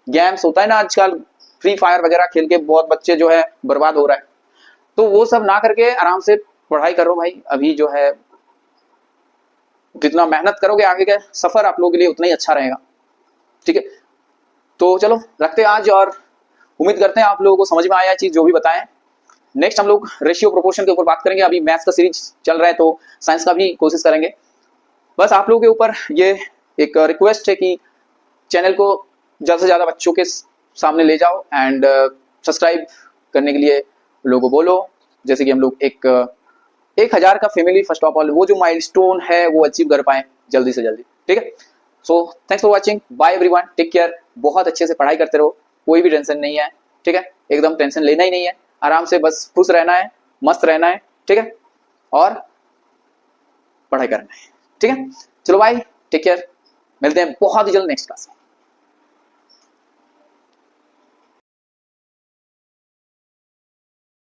गेम्स होता है ना आजकल, फ्री फायर वगैरह खेल के बहुत बच्चे जो है बर्बाद हो रहा है, तो वो सब ना करके आराम से पढ़ाई करो भाई। अभी जो है जितना मेहनत करोगे, आगे का सफर आप लोगों के लिए उतना ही अच्छा रहेगा। ठीक है, तो चलो रखते हैं आज, और उम्मीद करते हैं आप लोगों को समझ में आया चीज जो भी बताएं। नेक्स्ट हम लोग रेशियो प्रोपोर्शन के ऊपर बात करेंगे। अभी मैथ्स का सीरीज चल रहा है तो साइंस का भी कोशिश करेंगे। बस आप लोगों के ऊपर ये एक रिक्वेस्ट है कि चैनल को ज्यादा से ज्यादा बच्चों के सामने ले जाओ एंड सब्सक्राइब करने के लिए लोगों को बोलो, जैसे कि हम लोग 1000 का फैमिली फर्स्ट ऑफ ऑल वो जो माइलस्टोन है वो अचीव कर पाए जल्दी से जल्दी। ठीक है, so thanks for watching, bye everyone, take care. बहुत अच्छे से पढ़ाई करते रहो, कोई भी टेंशन नहीं है। ठीक है, एकदम टेंशन लेना ही नहीं है, आराम से बस खुश रहना है, मस्त रहना है। ठीक है, और पढ़ाई करना है। ठीक है, चलो बाय, टेक केयर, मिलते हैं बहुत ही जल्द नेक्स्ट क्लास में।